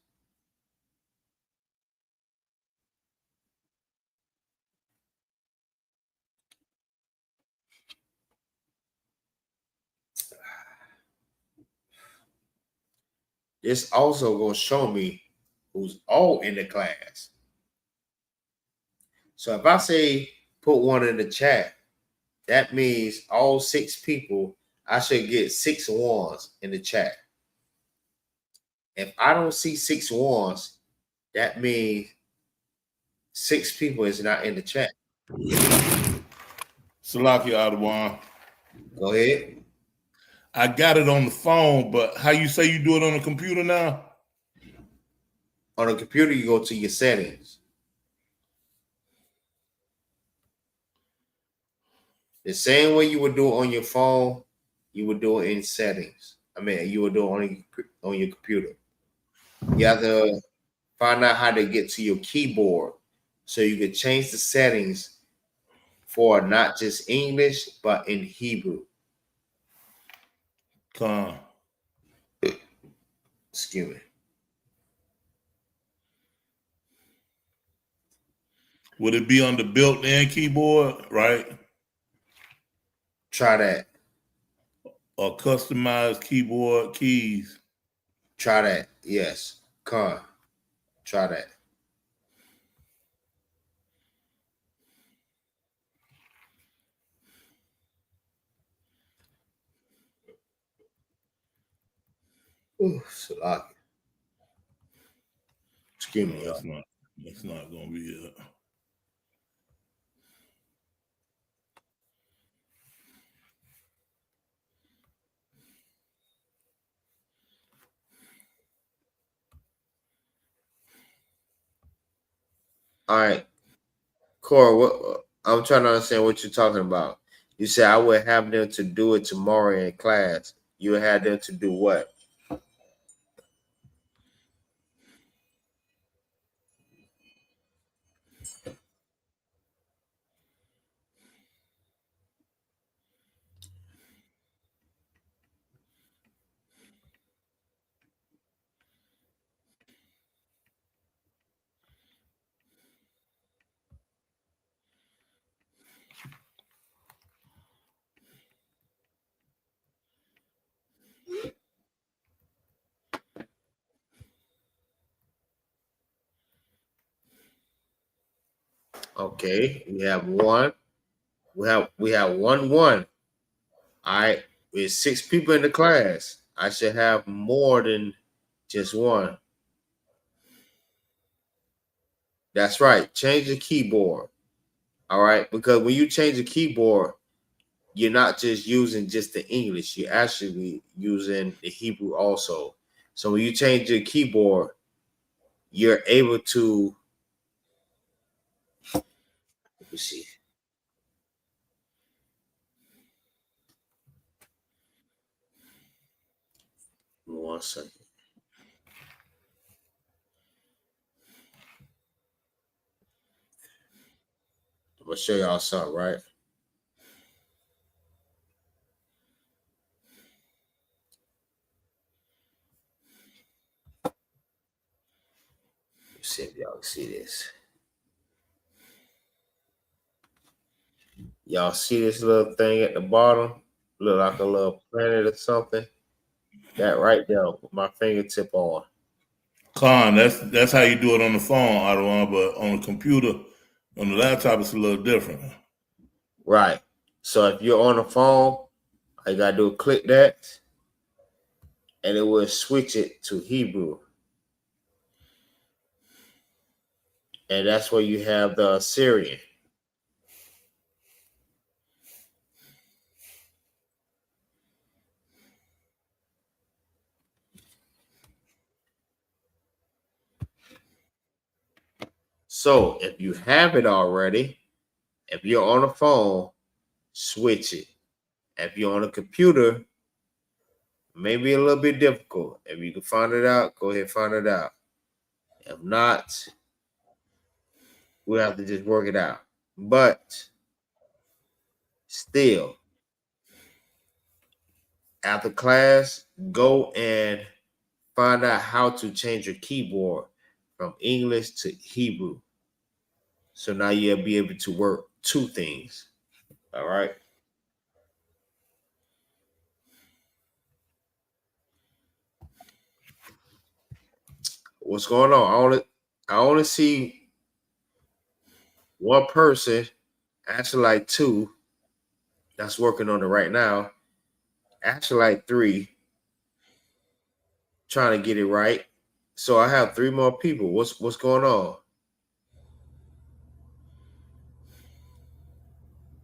J: This also gonna show me who's all in the class. So if I say put 1 in the chat, that means all 6 people, I should get 6 ones in the chat. If I don't see 6 ones, that means 6 people is not in the chat.
K: Salaki Adawan.
J: Go ahead.
K: I got it on the phone, but how you say you do it on the computer now?
J: On the computer, you go to your settings. The same way you would do it on your phone, you would do it in settings. I mean, you would do it on your computer. You have to find out how to get to your keyboard so you can change the settings for not just English, but in Hebrew. Excuse me.
K: Would it be on the built-in keyboard, right?
J: Try that.
K: Or customized keyboard keys.
J: Try that. Yes. Try that. Ooh, Salaki. Excuse me.
K: That's not gonna be it.
J: All right. Cora, I'm trying to understand what you're talking about. You said I would have them to do it tomorrow in class. You would have them to do what? Okay, we have 1. We have 1. All right, with 6 people in the class, I should have more than just 1. That's right. Change the keyboard. All right, because when you change the keyboard, you're not just using just the English. You're actually using the Hebrew also. So when you change your keyboard, you're able to. Let me see. One second. I'm gonna show y'all something, right? Let's see if y'all can see this. Y'all see this little thing at the bottom? Look like a little planet or something. That right there with my fingertip on.
K: That's how you do it on the phone, Adawan, but on the computer, on the laptop, it's a little different.
J: Right. So if you're on the phone, all you gotta do is click that, and it will switch it to Hebrew. And that's where you have the Assyrian. So if you have it already, if you're on a phone, switch it. If you're on a computer, maybe a little bit difficult. If you can find it out, go ahead and find it out. If not, we'll have to just work it out. But still, after class, go and find out how to change your keyboard from English to Hebrew. So now you'll be able to work two things. All right. What's going on? I only see one person, actually like two, that's working on it right now. Actually like three, trying to get it right. So I have three more people. What's going on?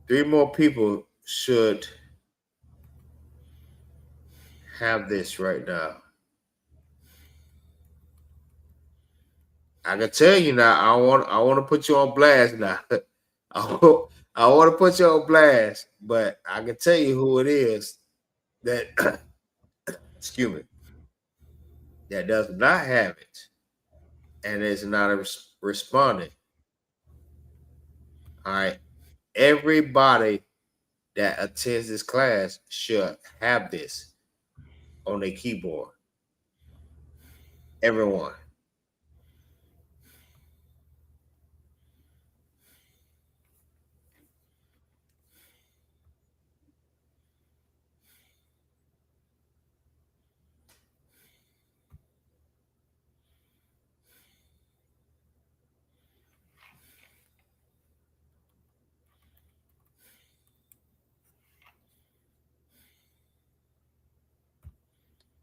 J: Three more people should have this right now. I can tell you now. I want to put you on blast now. I want to put you on blast, but I can tell you who it is that excuse me, that does not have it and is not responding. All right, everybody that attends this class should have this on their keyboard. Everyone.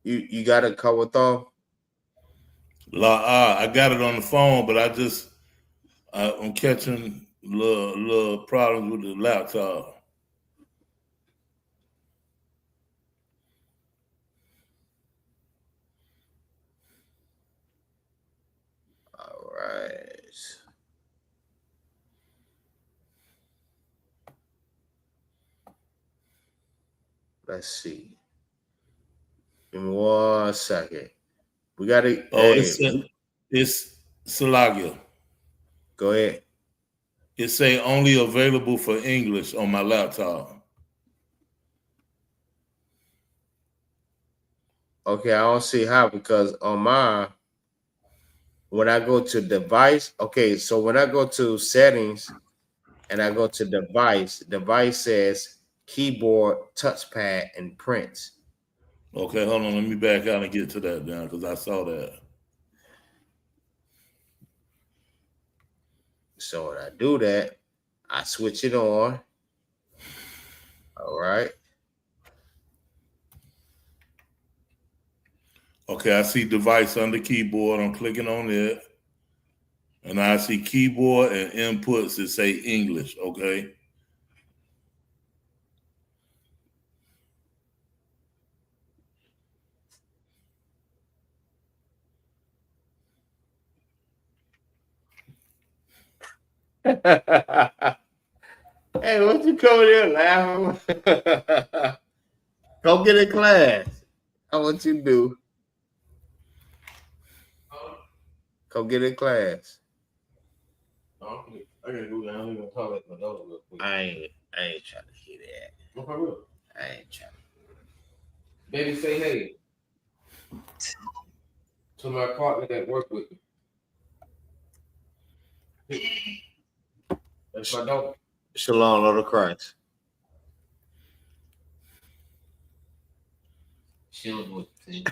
J: You got a cover thumb?
K: I got it on the phone, but I'm catching little problems with the laptop.
J: All right. Let's see. Give me 1 second. We got it.
K: Oh, it's Salagia.
J: Go ahead.
K: It say only available for English on my laptop.
J: Okay, I don't see how, because on mine, when I go to device, okay, so when I go to settings and I go to device says keyboard, touchpad, and print.
K: Okay, hold on. Let me back out and get to that now, because I saw that.
J: So when I do that, I switch it on. All right.
K: Okay, I see device under keyboard. I'm clicking on it. And I see keyboard and inputs that say English, okay?
J: Hey, what you coming here laughing? Go get in class. That's what you do. Go get in class.
K: I gotta go down here and talk at my dog real quick.
J: I ain't trying to hear that.
K: For real.
J: I ain't trying.
K: Baby, say hey to my partner that worked with me. That's my dog.
J: Shalom, Lord of Christ.
K: She don't know what to say.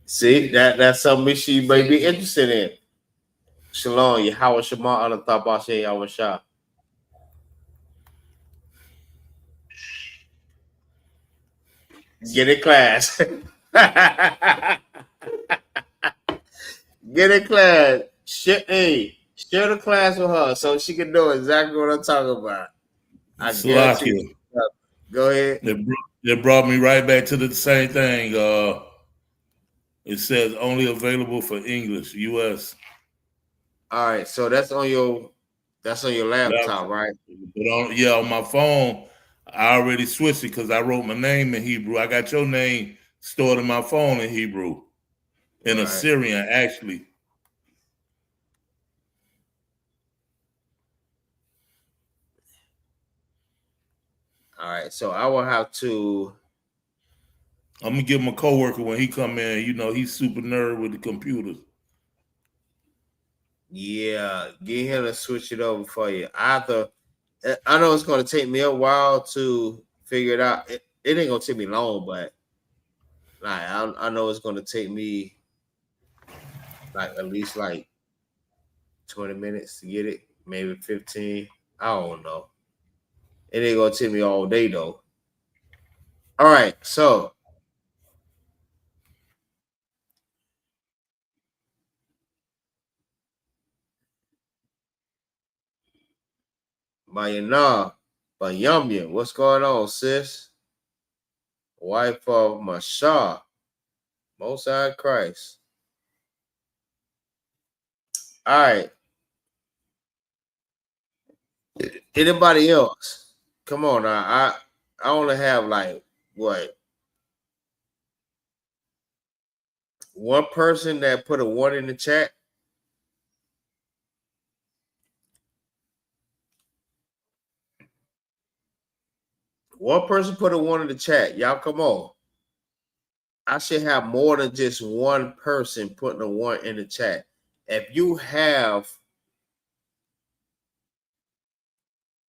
J: See, that's something she may be interested in. Shalom, Yahweh Shema ala Tabashe Yahweh Shah. Get in class. Get in class. Share the class with her so she can know exactly what I'm talking about. I guarantee you. Go ahead.
K: It brought me right back to the same thing. It says only available for English, U.S.
J: All right, so that's on your laptop, right?
K: But on my phone, I already switched it because I wrote my name in Hebrew. I got your name stored in my phone in Hebrew, in Assyrian, actually.
J: All right, so I will have to.
K: I'm gonna give my coworker when he come in. You know, he's super nerd with the computers.
J: Yeah, get him to switch it over for you. I know it's gonna take me a while to figure it out. It ain't gonna take me long, but like I know it's gonna take me like at least like 20 minutes to get it, maybe 15. I don't know. It ain't gonna take me all day though. All right, so Bayana, Bayamya, what's going on, sis? Wife of Mashah, Most High Christ. All right. Anybody else? Come on now. I only have like what, one person that put a 1 in the chat. One person put a 1 in the chat. Y'all come on. I should have more than just one person putting a 1 in the chat. If you have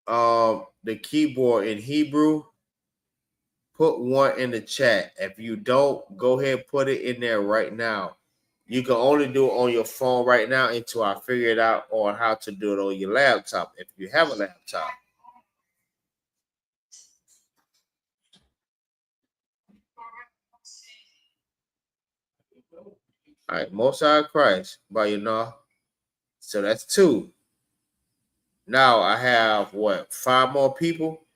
J: the keyboard in Hebrew, put 1 in the chat. If you don't, go ahead and put it in there right now. You can only do it on your phone right now until I figure it out on how to do it on your laptop if you have a laptop. All right, Most High Christ, by you know. So that's 2. Now I have what, 5 more people?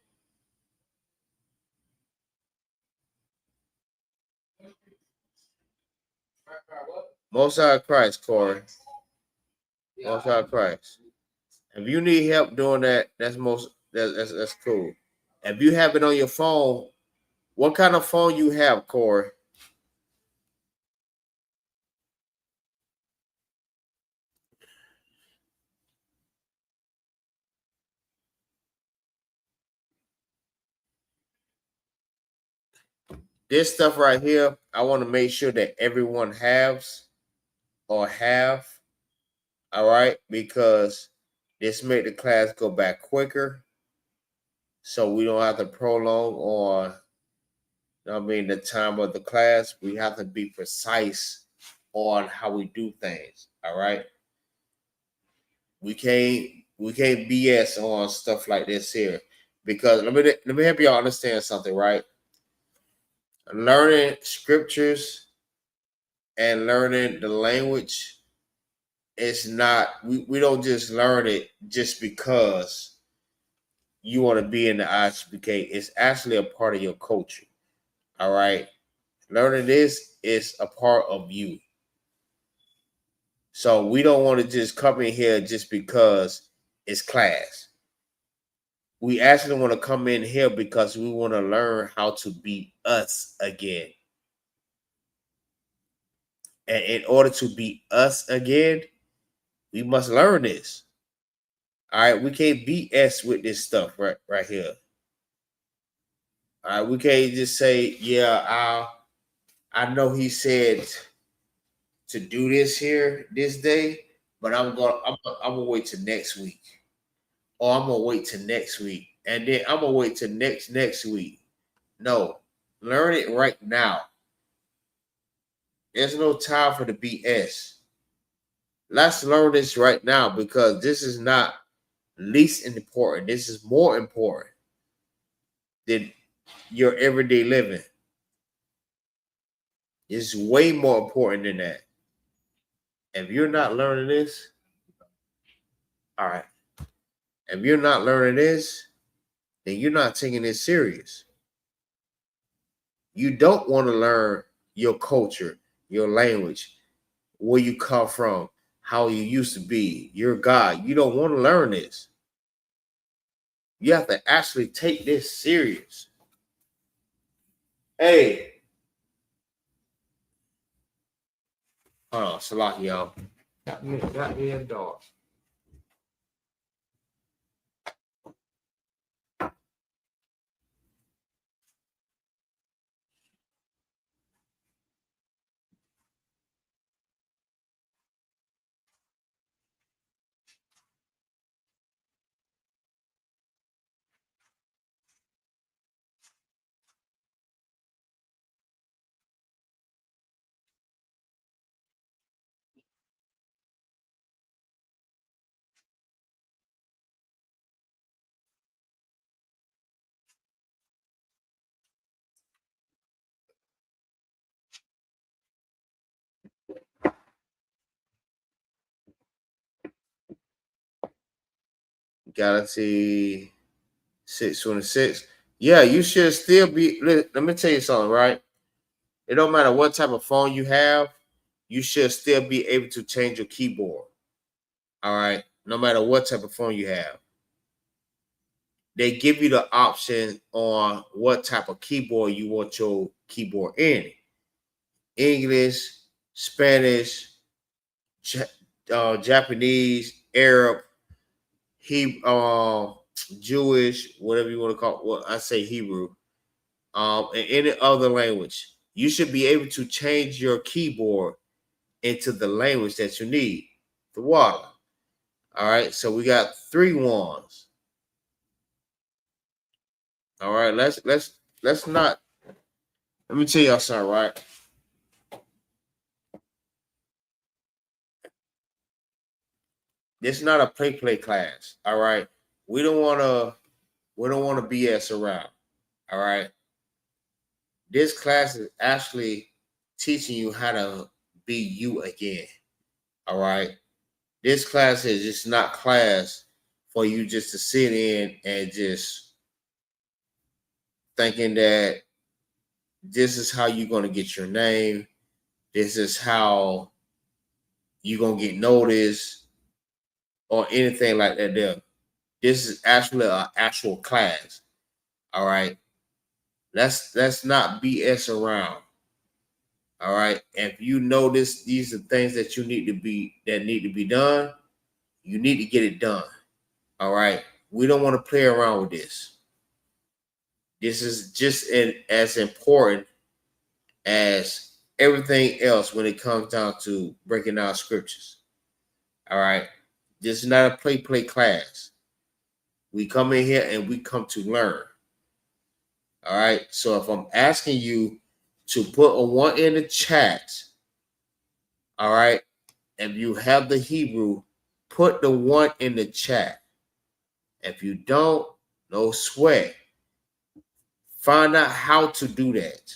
J: Most High Christ, Corey. Most High Christ. If you need help doing that, that's cool. If you have it on your phone, what kind of phone you have, Corey? This stuff right here, I want to make sure that everyone has or have. All right, because this made the class go back quicker, so we don't have to prolong on. The time of the class. We have to be precise on how we do things. All right, we can't BS on stuff like this here, because let me help y'all understand something. Right, learning scriptures and learning the language. It's not, we don't just learn it just because you want to be in the ISUPK. It's actually a part of your culture. All right. Learning this is a part of you. So we don't want to just come in here just because it's class. We actually want to come in here because we want to learn how to be us again. And in order to be us again, we must learn this. All right, we can't BS with this stuff right here. All right, we can't just say, yeah, I know he said to do this here this day, but I'm gonna wait till next week, or I'm gonna wait till next week, and then I'm gonna wait till next week. No, learn it right now. There's no time for the BS. Let's learn this right now, because this is not least important. This is more important than your everyday living. It's way more important than that. If you're not learning this, all right. If you're not learning this, then you're not taking it serious. You don't want to learn your culture, your language, where you come from, how you used to be, your God. You don't want to learn this. You have to actually take this serious. Hey. Hold on, Salaki, y'all. Got me a dog. Galaxy 626. Yeah, you should still be. Let me tell you something, right? It don't matter what type of phone you have, you should still be able to change your keyboard. All right, no matter what type of phone you have. They give you the option on what type of keyboard you want your keyboard in. English, Spanish, Japanese, Arab, Jewish, whatever you want to call it. Well, I say Hebrew, and any other language. You should be able to change your keyboard into the language that you need. The water. All right, so we got 3 ones. All right, let's not. Let me tell y'all something, right? This is not a play class. All right, we don't want to BS around. All right, this class is actually teaching you how to be you again. All right, this class is just not class for you just to sit in and just thinking that this is how you're going to get your name. This is how you're going to get noticed or anything like that there. This is actually an actual class. All right. Let's not BS around. All right. If you notice these are things that need to be done, you need to get it done. All right. We don't want to play around with this. This is just as important as everything else when it comes down to breaking down scriptures. All right. This is not a play class. We come in here and we come to learn. All right. So if I'm asking you to put a 1 in the chat, all right, if you have the Hebrew, put the 1 in the chat. If you don't, no sweat. Find out how to do that.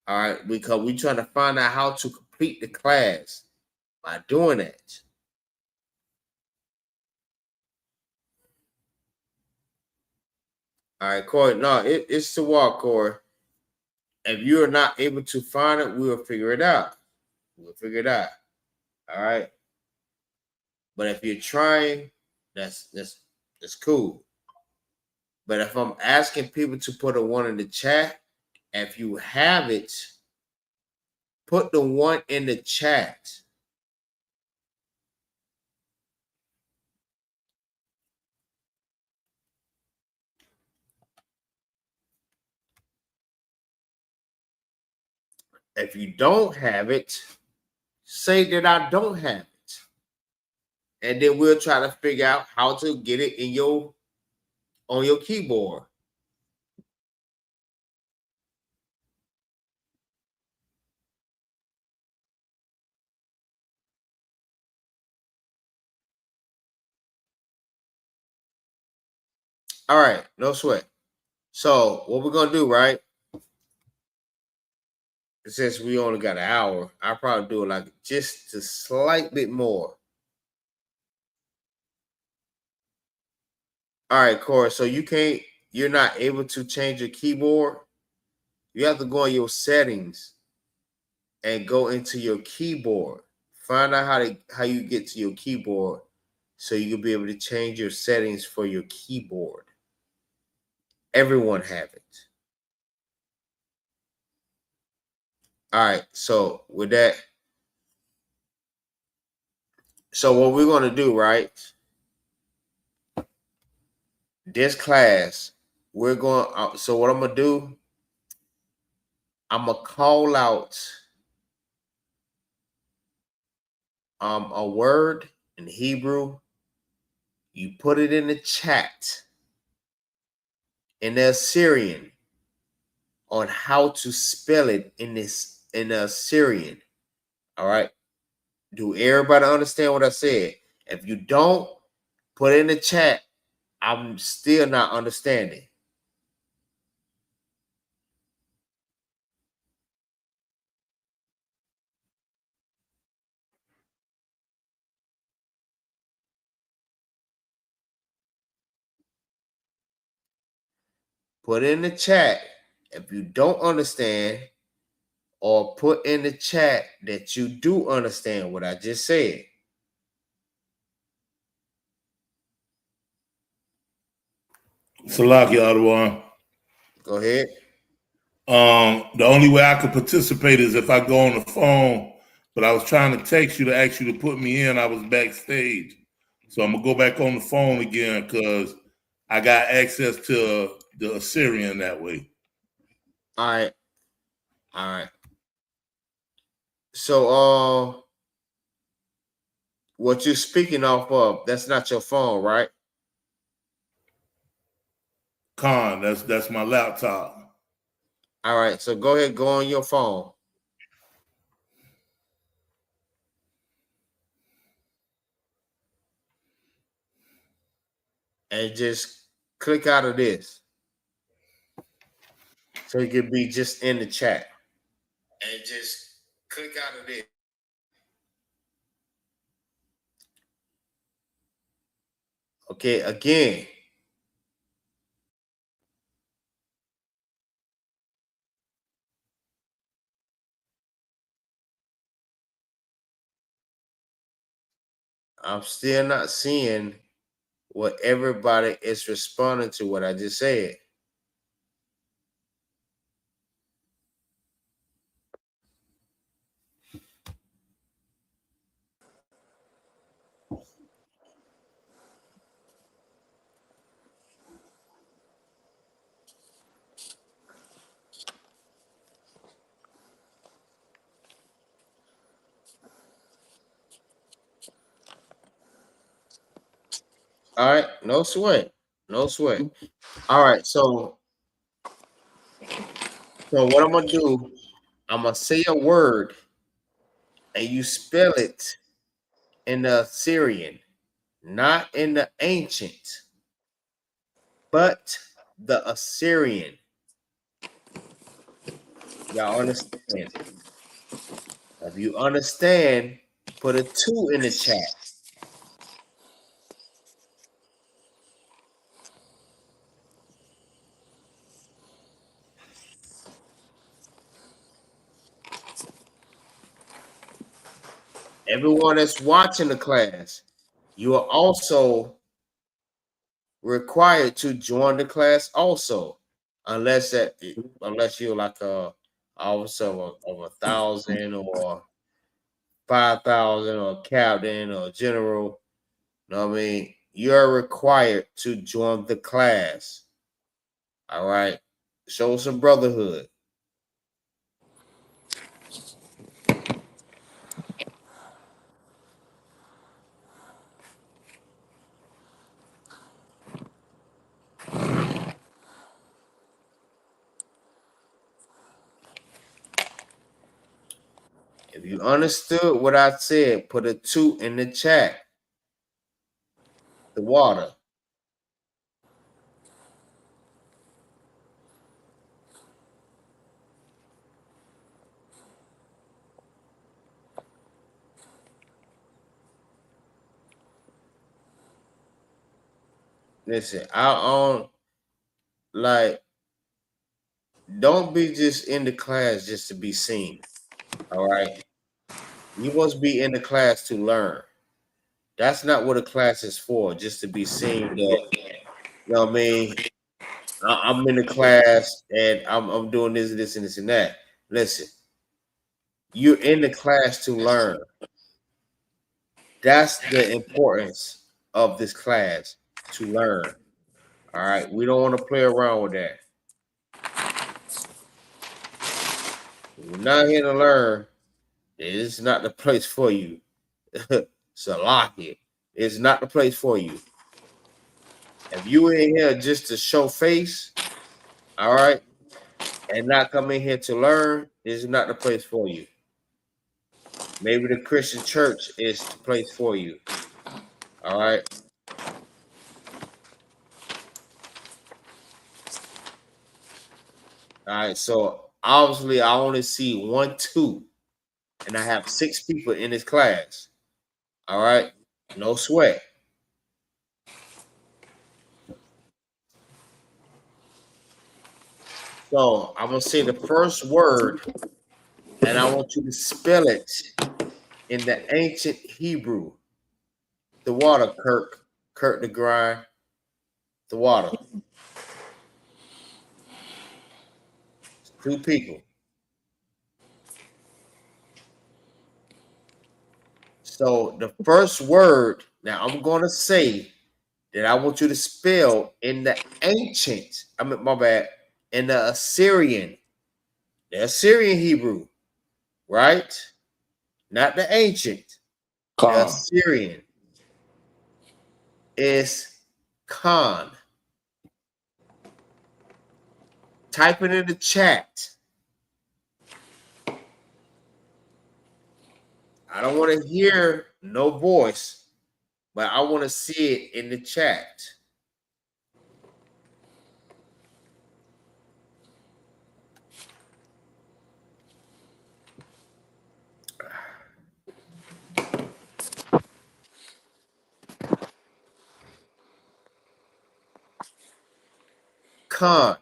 J: All right, because we're trying to find out how to complete the class by doing that. All right, Corey. No, it's the walk, Corey. If you're not able to find it, we'll figure it out. We'll figure it out. All right. But if you're trying, that's cool. But if I'm asking people to put a 1 in the chat, if you have it, put the 1 in the chat. If you don't have it, say that I don't have it. And then we'll try to figure out how to get it on your keyboard. All right, no sweat. So what we're gonna do, right? Since we only got an hour, I'll probably do it like just a slight bit more. All right, Corey. So you're not able to change your keyboard. You have to go in your settings and go into your keyboard. Find out how you get to your keyboard so you can be able to change your settings for your keyboard. Everyone have it. All right, so with that, so what we're going to do, right? This class, we're going, so what I'm going to do, I'm going to call out a word in Hebrew. You put it in the chat in the Assyrian on how to spell it in the Assyrian. All right. Do everybody understand what I said? If you don't, put it in the chat. I'm still not understanding. Put in the chat if you don't understand, or put in the chat that you do understand what I just said.
K: Salaki Adwan.
J: Go ahead.
K: The only way I could participate is if I go on the phone, but I was trying to text you to ask you to put me in. I was backstage. So I'm going to go back on the phone again because I got access to the Assyrian that way.
J: All right. All right. So, what you're speaking off of, that's not your phone, right?
K: Con, that's my laptop.
J: All right. So go ahead, go on your phone. And just click out of this. So it could be just in the chat. And just click out of this. Okay, again. I'm still not seeing what everybody is responding to what I just said. All right, no sweat. No sweat. All right, so what I'm gonna do, I'm gonna say a word and you spell it in the Assyrian, not in the ancient, but the Assyrian. Y'all understand? If you understand, put a 2 in the chat. Everyone that's watching the class, you are also required to join the class also, unless you're like a officer of 1,000 or 5,000 or captain or general. You know what I mean? You're required to join the class. All right. Show some brotherhood. If you understood what I said, put a 2 in the chat. The water. Listen, I own, like, don't be just in the class just to be seen. All right. You must be in the class to learn. That's not what a class is for, just to be seen that, you know what I mean? I'm in the class and I'm doing this, this, and this, and that. Listen, you're in the class to learn. That's the importance of this class, to learn. All right. We don't want to play around with that. You're not here to learn. It's not the place for you. Salaki. It's not the place for you. If you in here just to show face, all right, and not come in here to learn, this is not the place for you. Maybe the Christian church is the place for you. All right. All right. So obviously, I only see 1, 2, and I have 6 people in this class. All right. No sweat. So I'm gonna say the first word, and I want you to spell it in the ancient Hebrew. The water, Kirk the grind. The water. 2 people. So the first word, now I'm going to say that I want you to spell in the ancient, my bad, in the Assyrian Hebrew, right? Not the ancient. The Assyrian is Khan. Type it in the chat. I don't want to hear no voice, but I want to see it in the chat. Khan.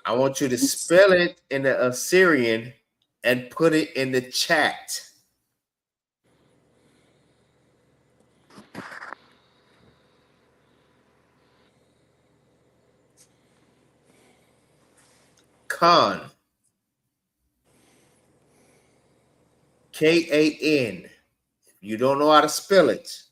J: I want you to spell it in the Assyrian and put it in the chat. Khan. K-A-N. You don't know how to spell it.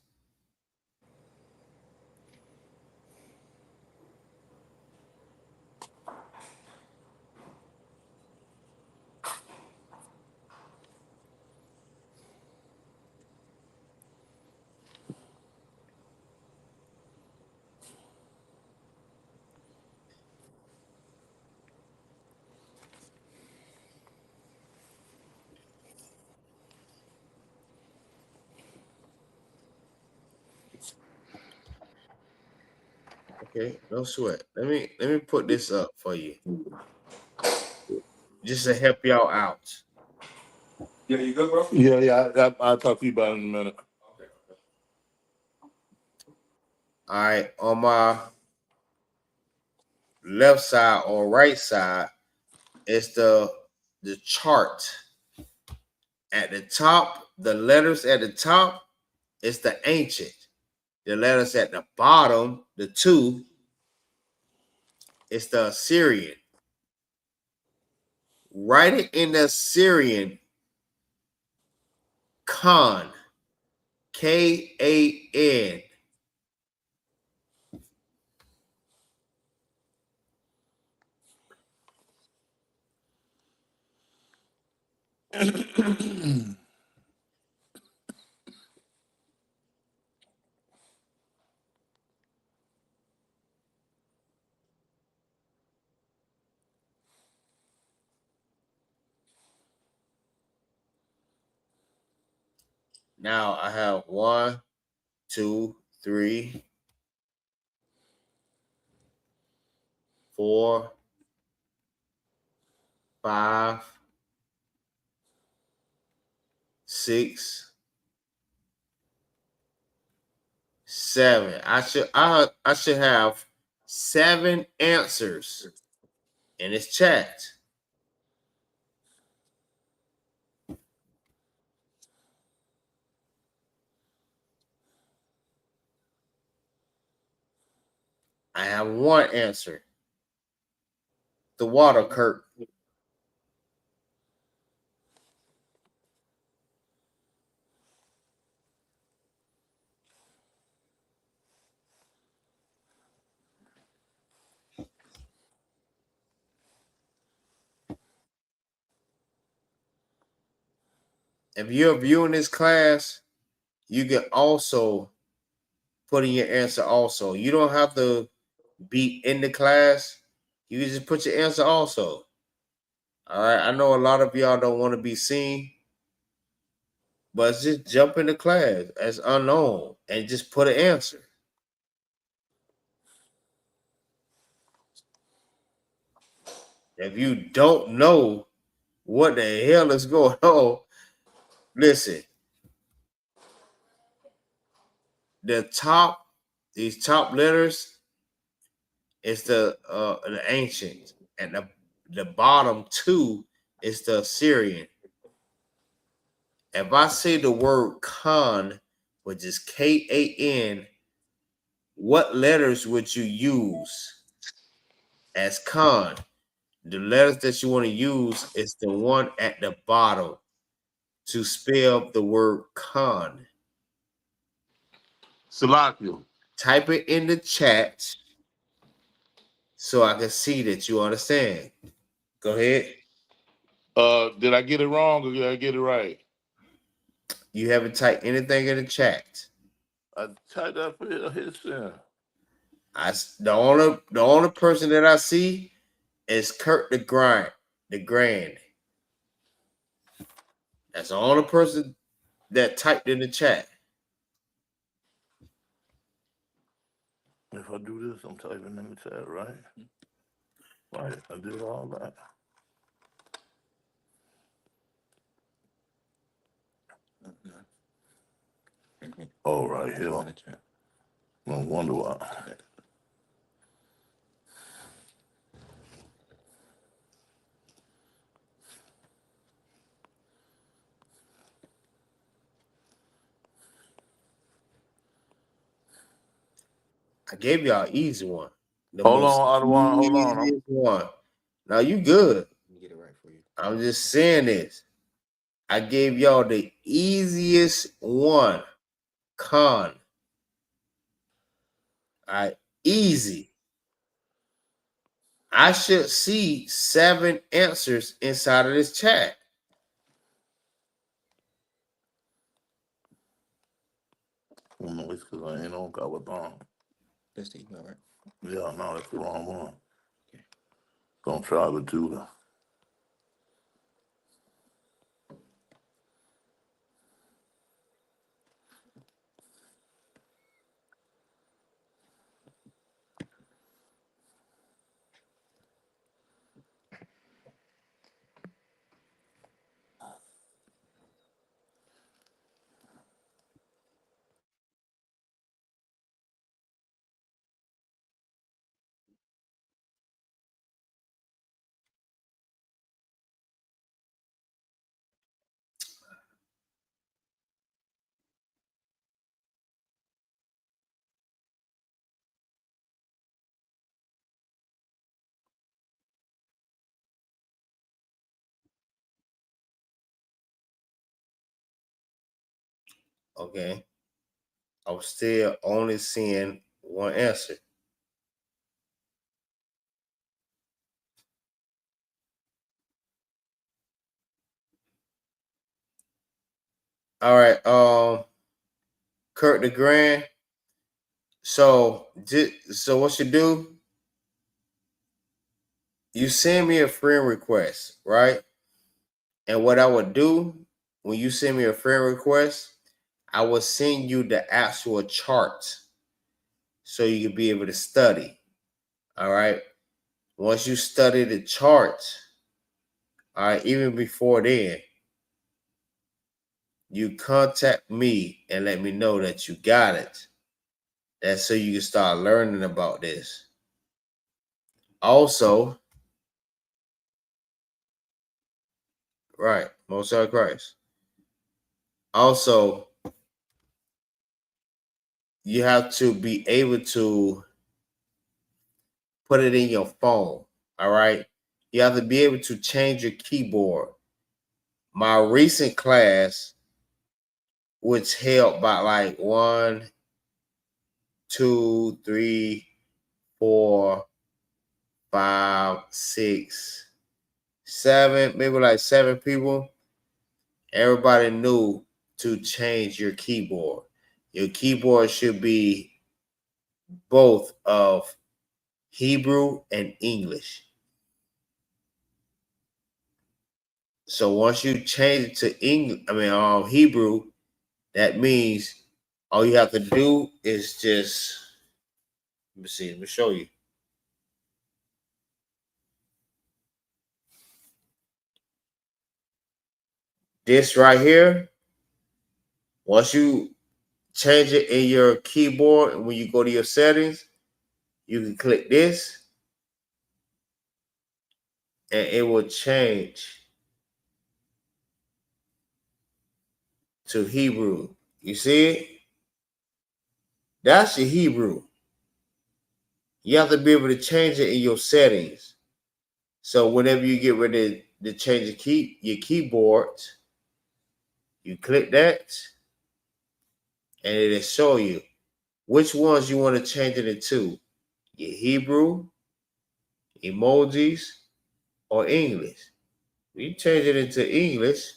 J: Okay, no sweat. Let me put this up for you. Just to help y'all out.
K: Yeah, you good, bro? Yeah. I'll talk to you about it in a minute.
J: Okay. All right, on my left side or right side is the chart. At the top, the letters at the top is the ancient. The letters at the bottom, the 2, is the Assyrian. Write it in the Assyrian. Khan. K-A-N. Now I have 1, 2, 3, 4, 5, 6, 7. I should have 7 answers in this chat. I have one answer. The water, Kurt. If you're viewing this class, you can also put in your answer also. You don't have to be in the class. You can just put your answer also. All right. I know a lot of y'all don't want to be seen, but just jump in the class as unknown and just put an answer. If you don't know what the hell is going on, listen. These top letters is the ancient, and the bottom two is the Assyrian. If I say the word Khan, which is K-A-N, what letters would you use as Khan? The letters that you want to use is the one at the bottom to spell the word Khan.
K: Salakia.
J: Type it in the chat so I can see that you understand. Go ahead.
K: Did I get it wrong or did I get it right?
J: You haven't typed anything in the chat.
K: I typed that for his sin.
J: The only person that I see is Kurt the Grand. That's the only person that typed in the chat.
K: If I do this, I'm typing in the chat, right? Right, I did all that. Oh, right here. No wonder why.
J: I gave y'all an easy one.
K: Hold on.
J: Easiest one. Now you good. Get it right for you. I'm just saying this. I gave y'all the easiest one. Khan. All right, easy. I should see 7 answers inside of this chat.
K: Well, no, it's because I ain't on Kawathon.
L: That's the email, right?
K: Yeah, no, that's the wrong one. Okay. Don't try the Judah.
J: Okay. I'm still only seeing one answer. All right. Kurt the Grand. So what you do? You send me a friend request, right? And what I would do when you send me a friend request, I will send you the actual chart so you can be able to study. All right. Once you study the chart, all right, even before then, you contact me and let me know that you got it. That's so you can start learning about this. Also, Right. Most High Christ. Also, you have to be able to put it in your phone. All right. You have to be able to change your keyboard. My recent class, which held by like 1, 2, 3, 4, 5, 6, 7, maybe like 7 people. Everybody knew to change your keyboard. Your keyboard should be both of Hebrew and English. So once you change it to Hebrew, that means all you have to do is just, let me show you. This right here, once you change it in your keyboard, and when you go to your settings, you can click this, and it will change to Hebrew. You see it? That's your Hebrew. You have to be able to change it in your settings. So whenever you get ready to change your keyboard, you click that, and it'll show you which ones you want to change it into. Your Hebrew, emojis, or English. When you change it into English,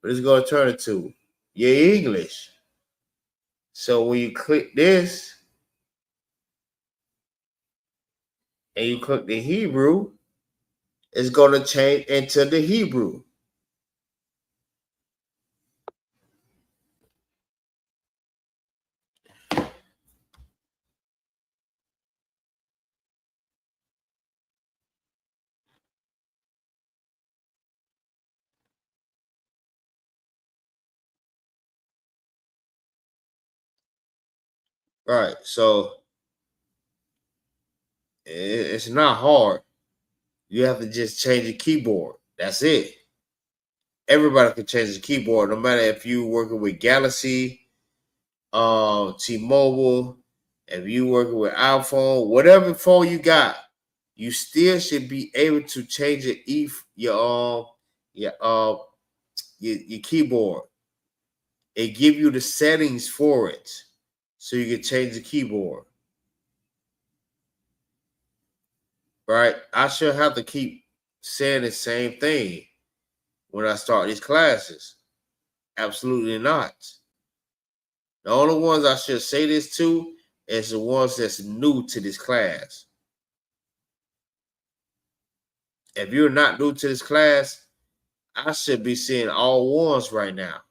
J: what is going to turn it to? Your English. So when you click this, and you click the Hebrew, it's going to change into the Hebrew. Right. So it's not hard. You have to just change the keyboard. That's it. Everybody can change the keyboard, no matter if you're working with Galaxy, T-Mobile, if you working with iPhone, whatever phone you got, you still should be able to change your keyboard. It give you the settings for it, so you can change the keyboard. Right? I should have to keep saying the same thing when I start these classes. Absolutely not. The only ones I should say this to is the ones that's new to this class. If you're not new to this class, I should be seeing all ones right now.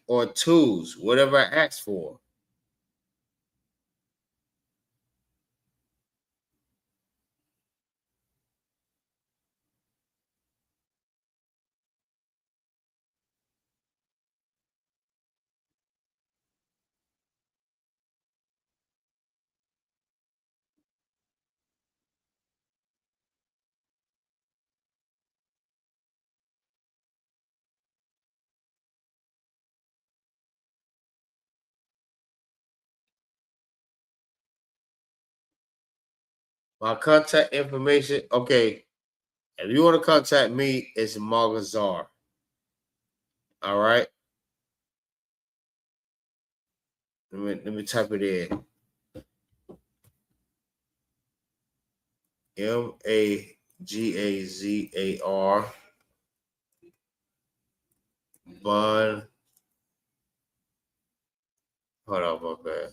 J: Or twos, whatever I ask for. My contact information, okay. If you want to contact me, it's MAGAZAR. All right. Let me type it in. MAGAZAR. Bun. Hold on, my bad.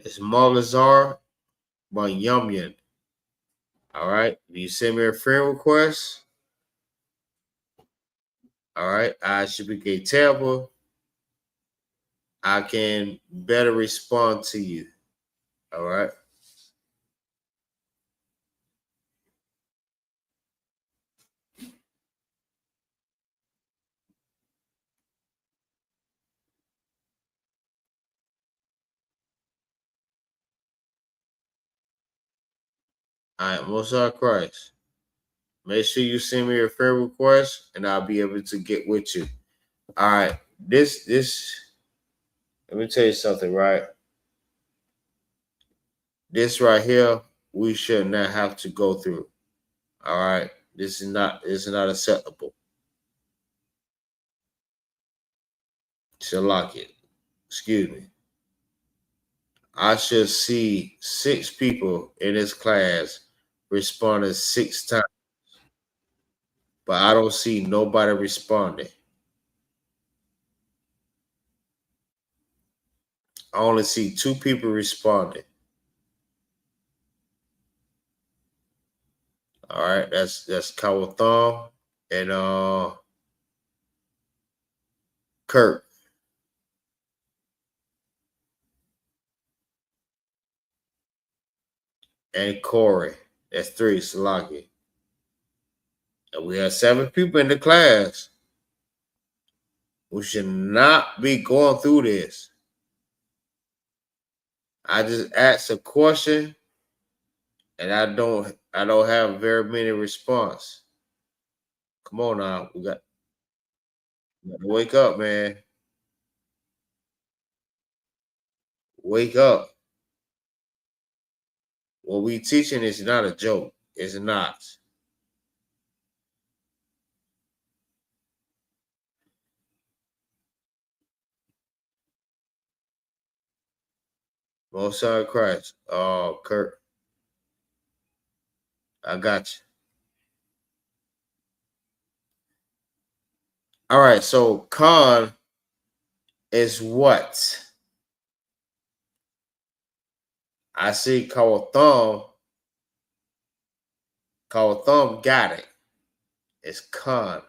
J: It's MAGAZAR by Yumyan. All right. You send me a friend request. All right. I should be Tampa. I can better respond to you. All right. All right, Most High Christ. Make sure you send me your friend request, and I'll be able to get with you. All right. This. Let me tell you something, right? This right here, we should not have to go through. All right. This is not acceptable. Should lock it. Excuse me. I should see 6 people in this class responding 6 times, but I don't see nobody responding. I only see 2 people responding. All right, that's Kawatham and Kurt. And Corey. That's 3, Salaki. And we have 7 people in the class. We should not be going through this. I just asked a question and I don't have very many response. Come on now. We got to wake up, man. Wake up. What we teaching is not a joke. It's not. Most High Christ. Oh, Kurt. I got you. All right, so Khan is what? I see Kawatham. Kawatham got it. It's Khan.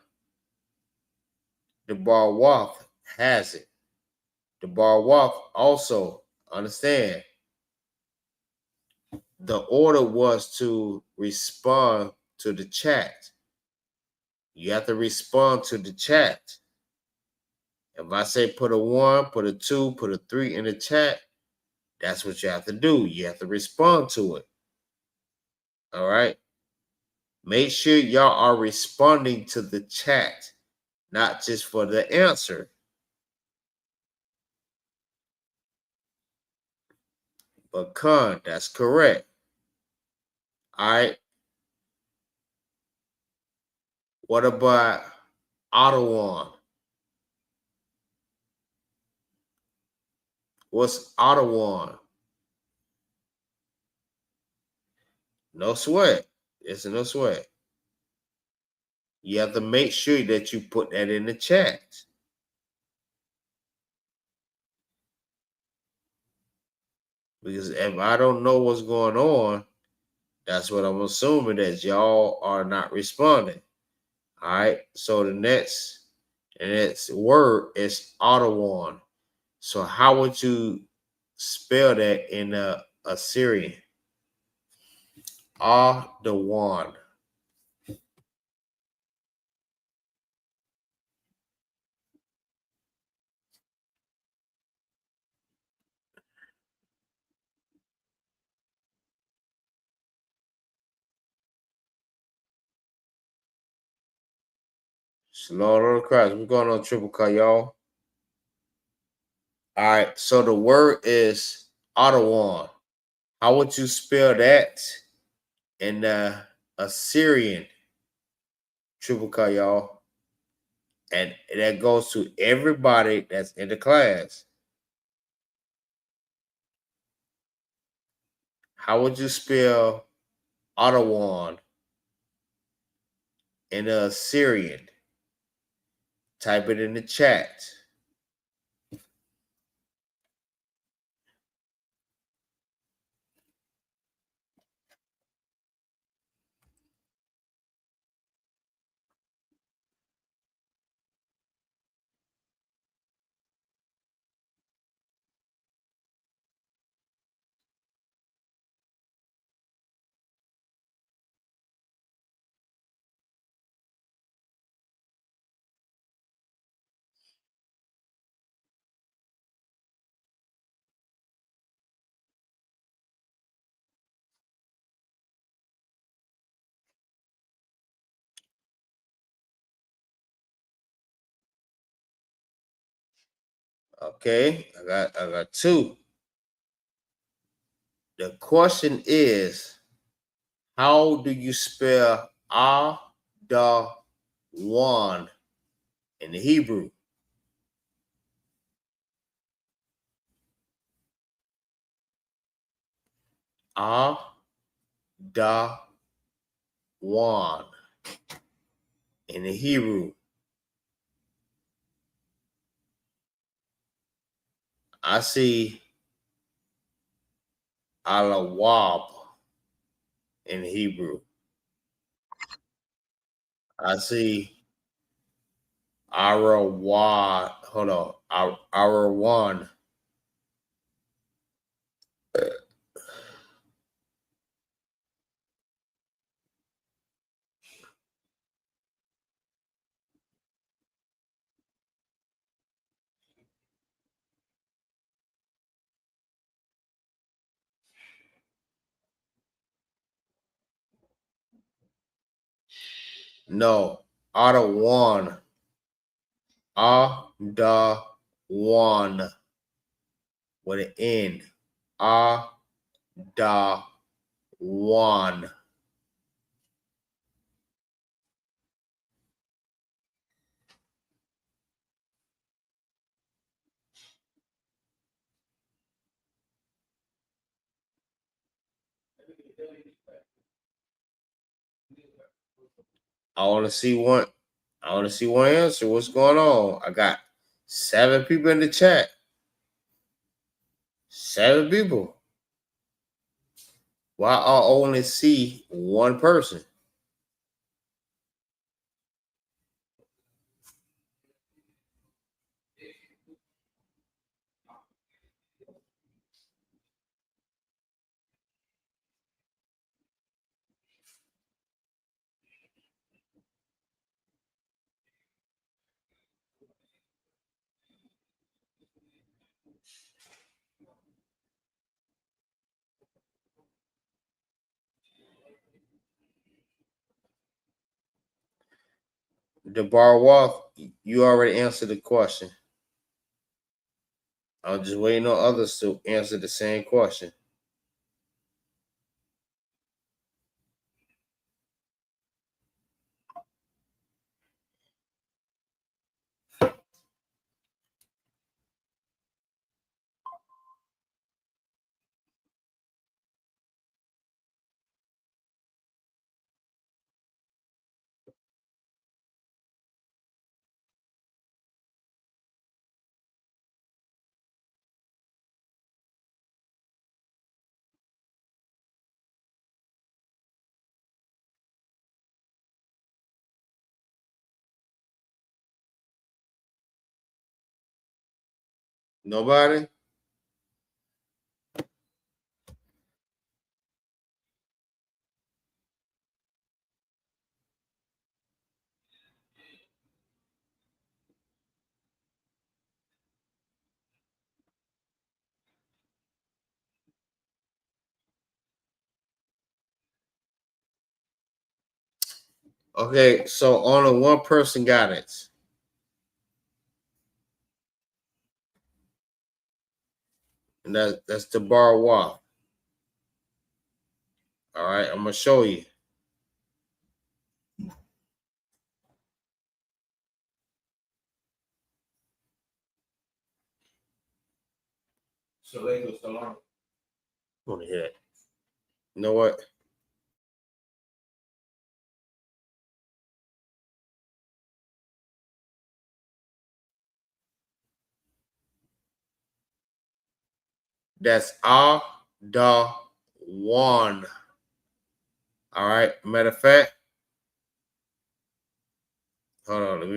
J: The Bar Wath has it. The Bar Wath also understand. The order was to respond to the chat. You have to respond to the chat. If I say put a 1, put a 2, put a 3 in the chat, that's what you have to do. You have to respond to it. All right. Make sure y'all are responding to the chat, not just for the answer. But Khan, that's correct. All right. What about Ottawa? What's Ottawa? No sweat. It's no sweat. You have to make sure that you put that in the chat. Because if I don't know what's going on, that's what I'm assuming, that y'all are not responding. All right. So the next word is Ottawa. So how would you spell that in Assyrian? Ottawa. Lord of Christ. We're going on triple cut, y'all. All right. So the word is Ottawa. How would you spell that in Assyrian? Triple cut, y'all. And that goes to everybody that's in the class. How would you spell Ottawa in Assyrian? Type it in the chat. Okay, I got two. The question is, how do you spell Adawan in the Hebrew? Adawan in the Hebrew. I see Alawab in Hebrew. I see Arawad. Hold on. Arawan. No, Adawan. Adawan with an N. Adawan. I want to see one. I want to see one answer. What's going on? I got 7 people in the chat. 7 people. Why I only see one person? The bar walk, you already answered the question. I'm just waiting on others to answer the same question. Nobody? Okay, so only one person got it. And that's the bar walk. All right, I'm gonna show you. So they go so long. I want to hear that. You know what? That's Adawan. All right. Matter of fact, hold on. Let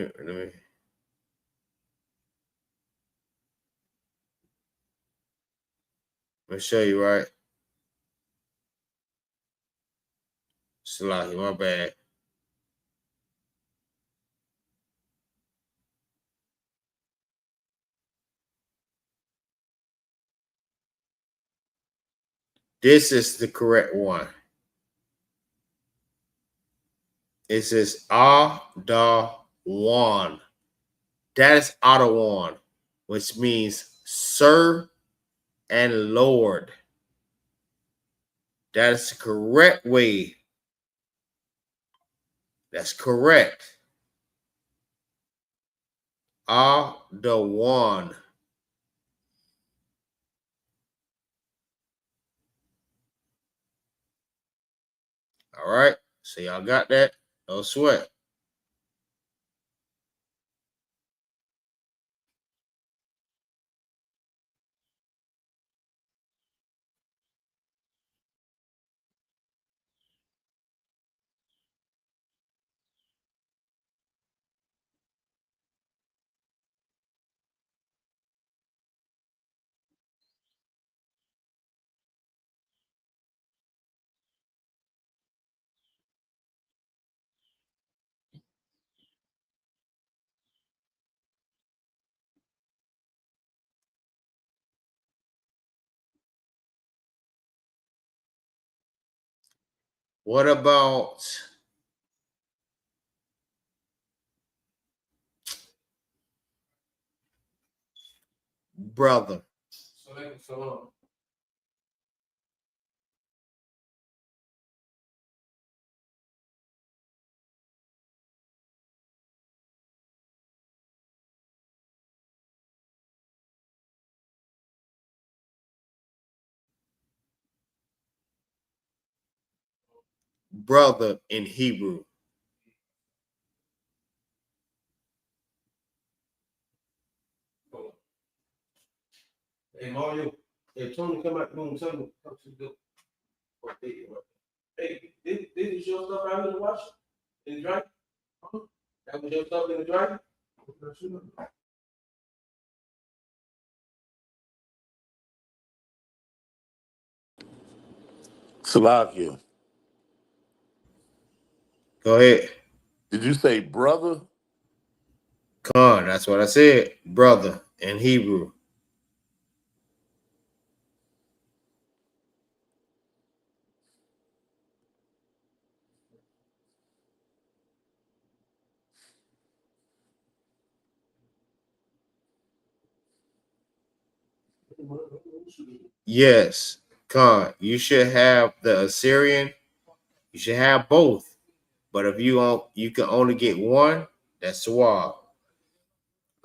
J: me show you. Right. Salahi, my bad. This is the correct one. It says Adawan. That is Adawan. which means sir and lord. That is the correct way. That's correct. The one. All right. So y'all got that? No sweat. What about brother? Brother in Hebrew.
M: Hey Mario, hey Tony, come out the room. Tell me, come to the. Hey, did your stuff out in the wash? In the dry? That was your stuff in the dry?
K: Salakia.
J: Go ahead.
K: Did you say brother?
J: Khan, that's what I said. Brother in Hebrew. Yes, Khan. You should have the Assyrian. You should have both. But if you can only get one, that's Swab.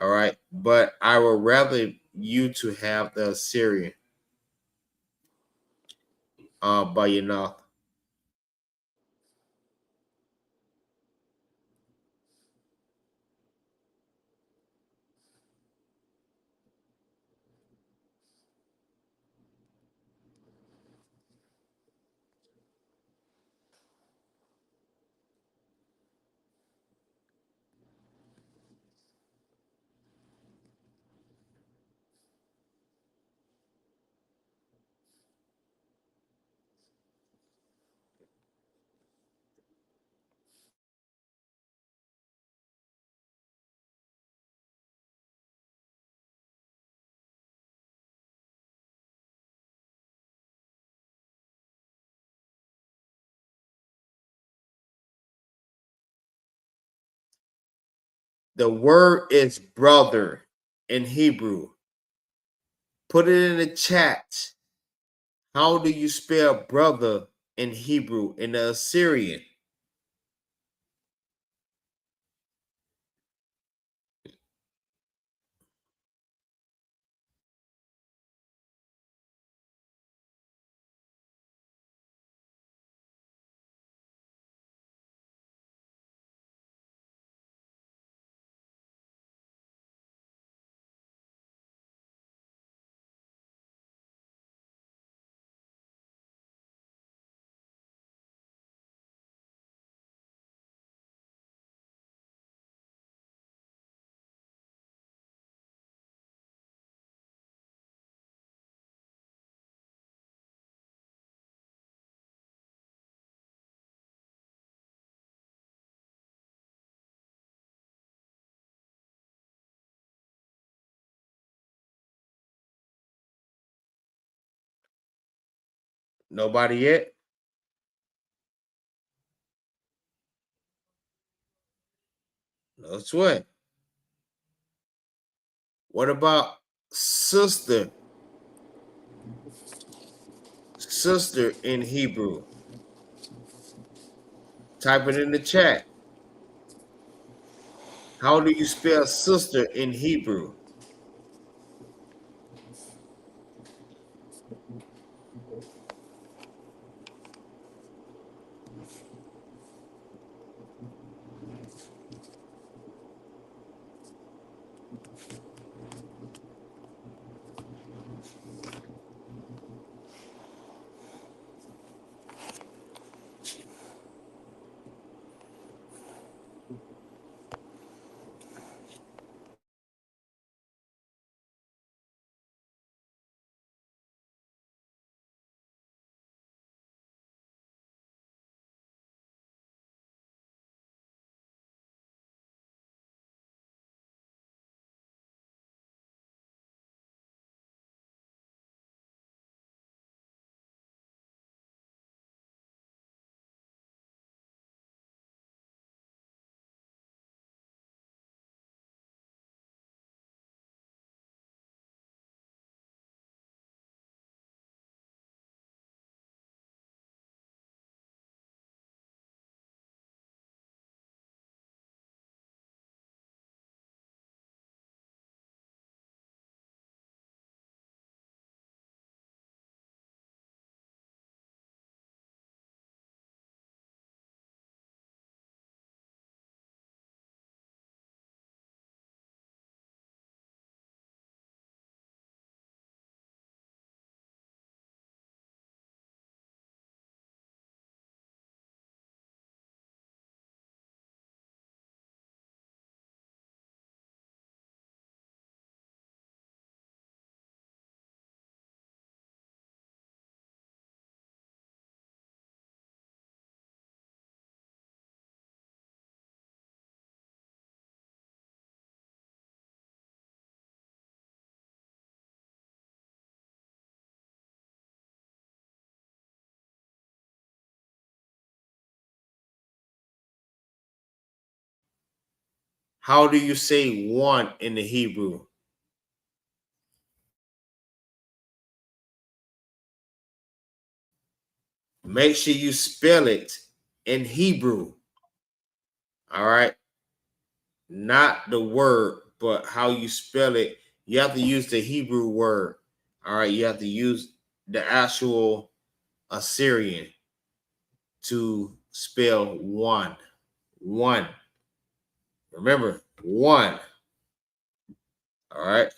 J: All right. But I would rather you to have the Assyrian. By your mouth. The word is brother in Hebrew. Put it in the chat. How do you spell brother in Hebrew in the Assyrian? Nobody yet? No sweat. What about sister? Sister in Hebrew. Type it in the chat. How do you spell sister in Hebrew? How do you say one in the Hebrew? Make sure you spell it in Hebrew. All right. Not the word, but how you spell it. You have to use the Hebrew word. All right. You have to use the actual Assyrian to spell one. One. Remember, one. All right.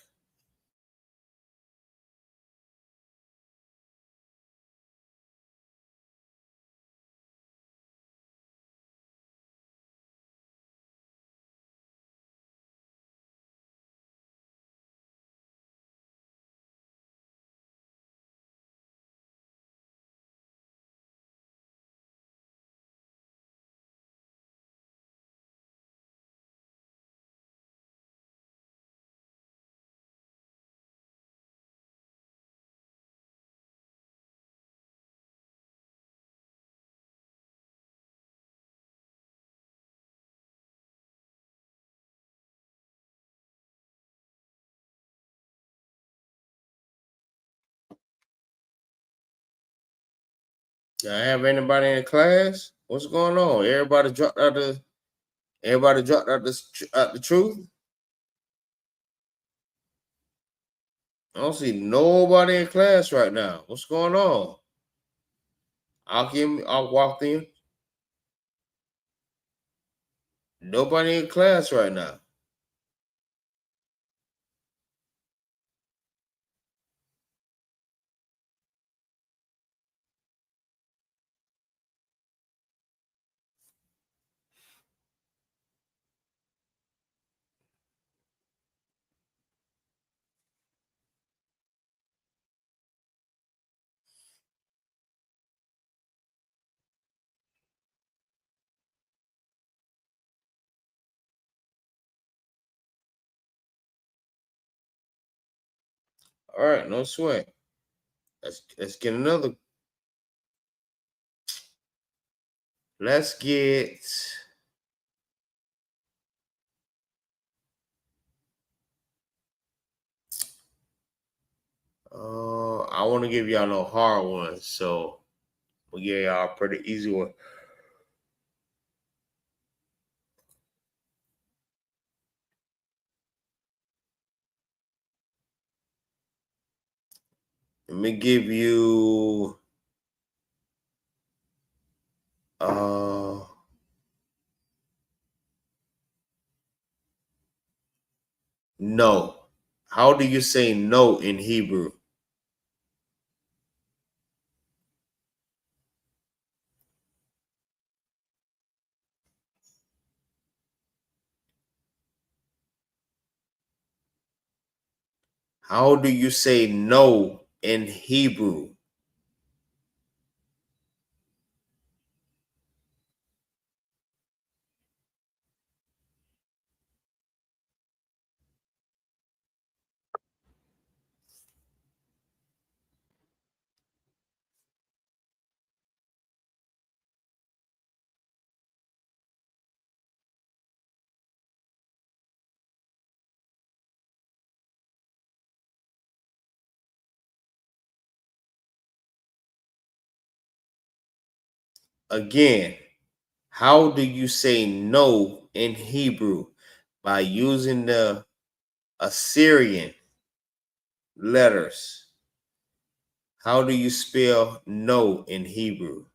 J: Y'all have anybody in class? What's going on? Everybody dropped out the truth. I don't see nobody in class right now. What's going on? I'll walk in. Nobody in class right now. All right, no sweat. Let's get another. Let's get I want to give y'all no hard ones, so we'll give y'all a pretty easy one. Let me give you no. How do you say no in Hebrew? How do you say no in Hebrew? Again, how do you say no in Hebrew? By using the Assyrian letters. How do you spell no in Hebrew?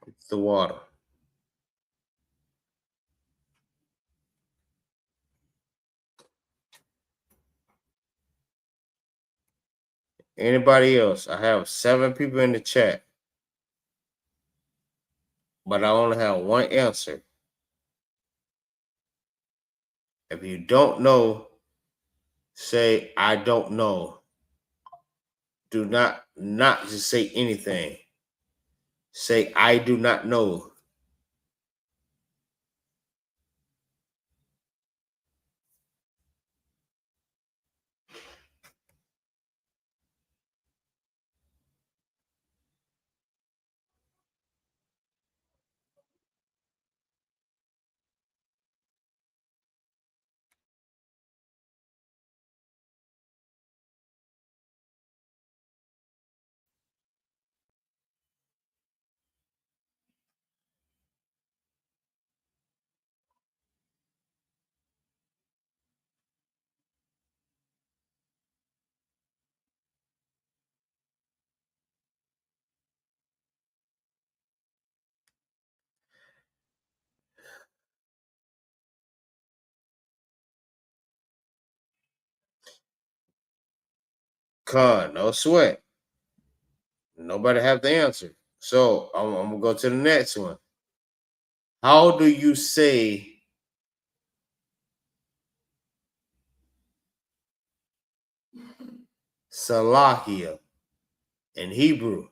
J: It's the water. Anybody else? I have 7 people in the chat, but I only have one answer. If you don't know, say I don't know. Do not just say anything. Say I do not know. Con, no sweat. Nobody have the answer. So I'm gonna go to the next one. How do you say Salahia in Hebrew?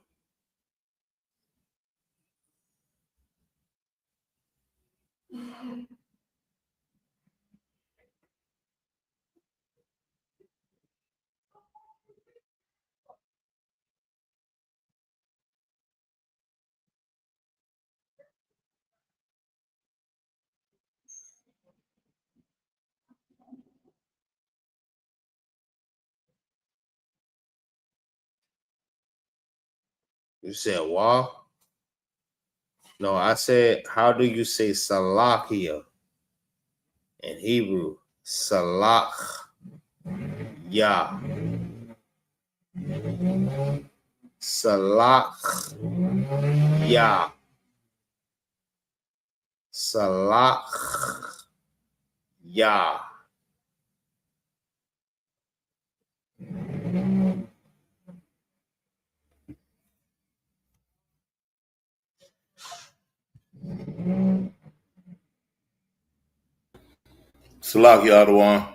J: You said Wah? No, I said, how do you say Salahia in Hebrew? Salah. Ya. Salah. Ya. Salah. Ya.
K: Salak, y'all the one.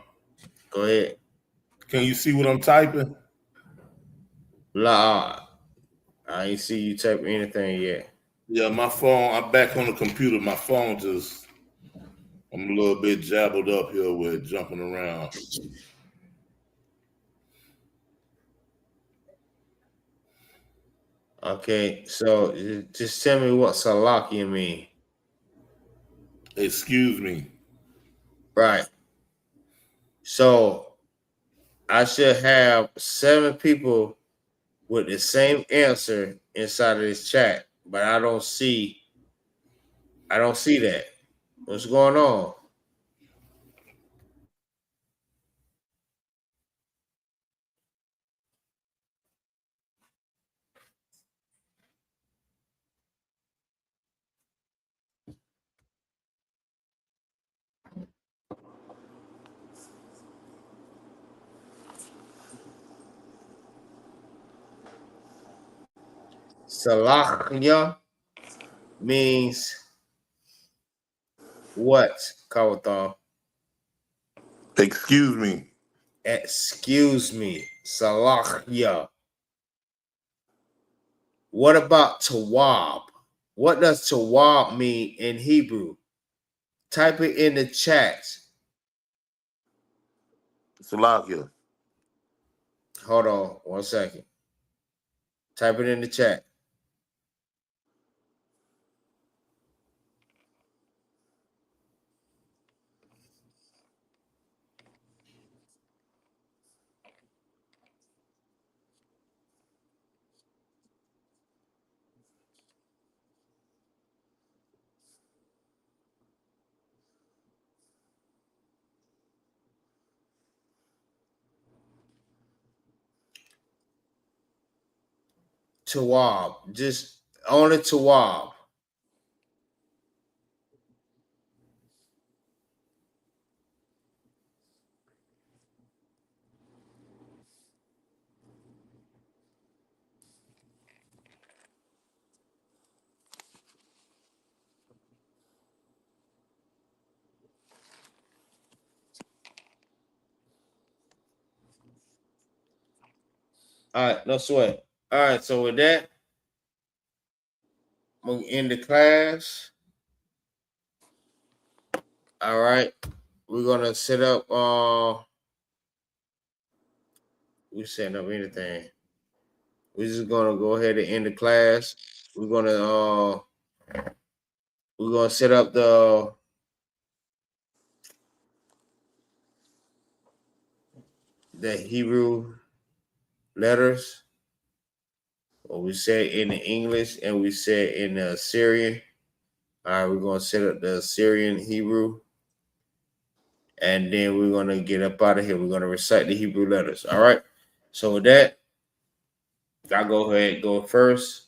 J: Go ahead.
K: Can you see what I'm typing?
J: La, I ain't see you type anything yet.
K: Yeah, my phone, I'm back on the computer. My phone just, I'm a little bit jabbled up here with jumping around.
J: Okay, so just tell me what Salak you mean.
K: Excuse me.
J: Right. So I should have 7 people with the same answer inside of this chat, but I don't see that. What's going on? Salahya means what, Kawathon?
K: Excuse me.
J: Excuse me. Salahya. What about Tawab? What does Tawab mean in Hebrew? Type it in the chat.
K: Salakia.
J: Hold on 1 second. Type it in the chat. Tawab. Just only Tawab. All right, no sweat. All right, so with that, I'm gonna end the class. All right, we're gonna set up. We setting up anything. We're just gonna go ahead and end the class. We're gonna set up the Hebrew letters. What we said in the English and we said in the Assyrian. All right, we're gonna set up the Assyrian Hebrew, and then we're gonna get up out of here. We're gonna recite the Hebrew letters. All right. So with that, I'll go ahead and go first.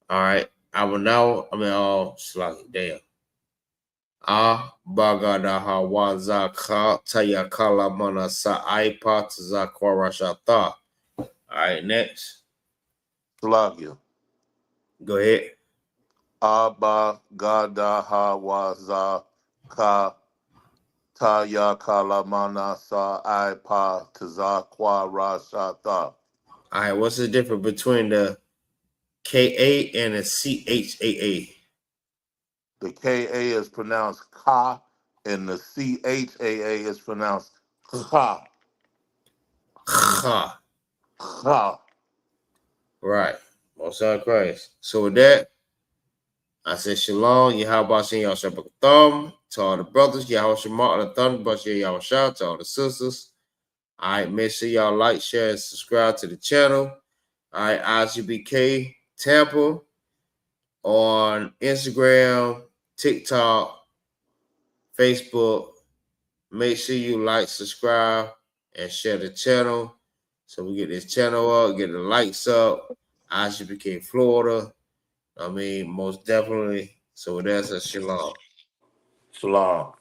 J: All right. I will now. Damn. Bagadaha wazaka tayakala mana sa'aipa tzakorashata. All right, next.
K: Salakia.
J: Go ahead.
K: Abba gadaha waza ka taya kalamana sa ipa tazakwa rashata.
J: All right, what's the difference between the KA and the CHAA?
K: The KA is pronounced ka, and the CHAA is pronounced ka.
J: Ha.
K: Ha.
J: Right. Most of Christ. So with that, I said shalom, Yahweh Shem Yahweh Thumb, to all the brothers, Yahweh Shema, all the thunder, Bashem Yahweh Shah, to all the sisters. All right, make sure y'all like, share, and subscribe to the channel. All right, ISUBK Tampa on Instagram, TikTok, Facebook. Make sure you like, subscribe, and share the channel so we get this channel up, get the likes up. ISUBK Florida. I mean, most definitely. So that's a shalom.
K: Shalom.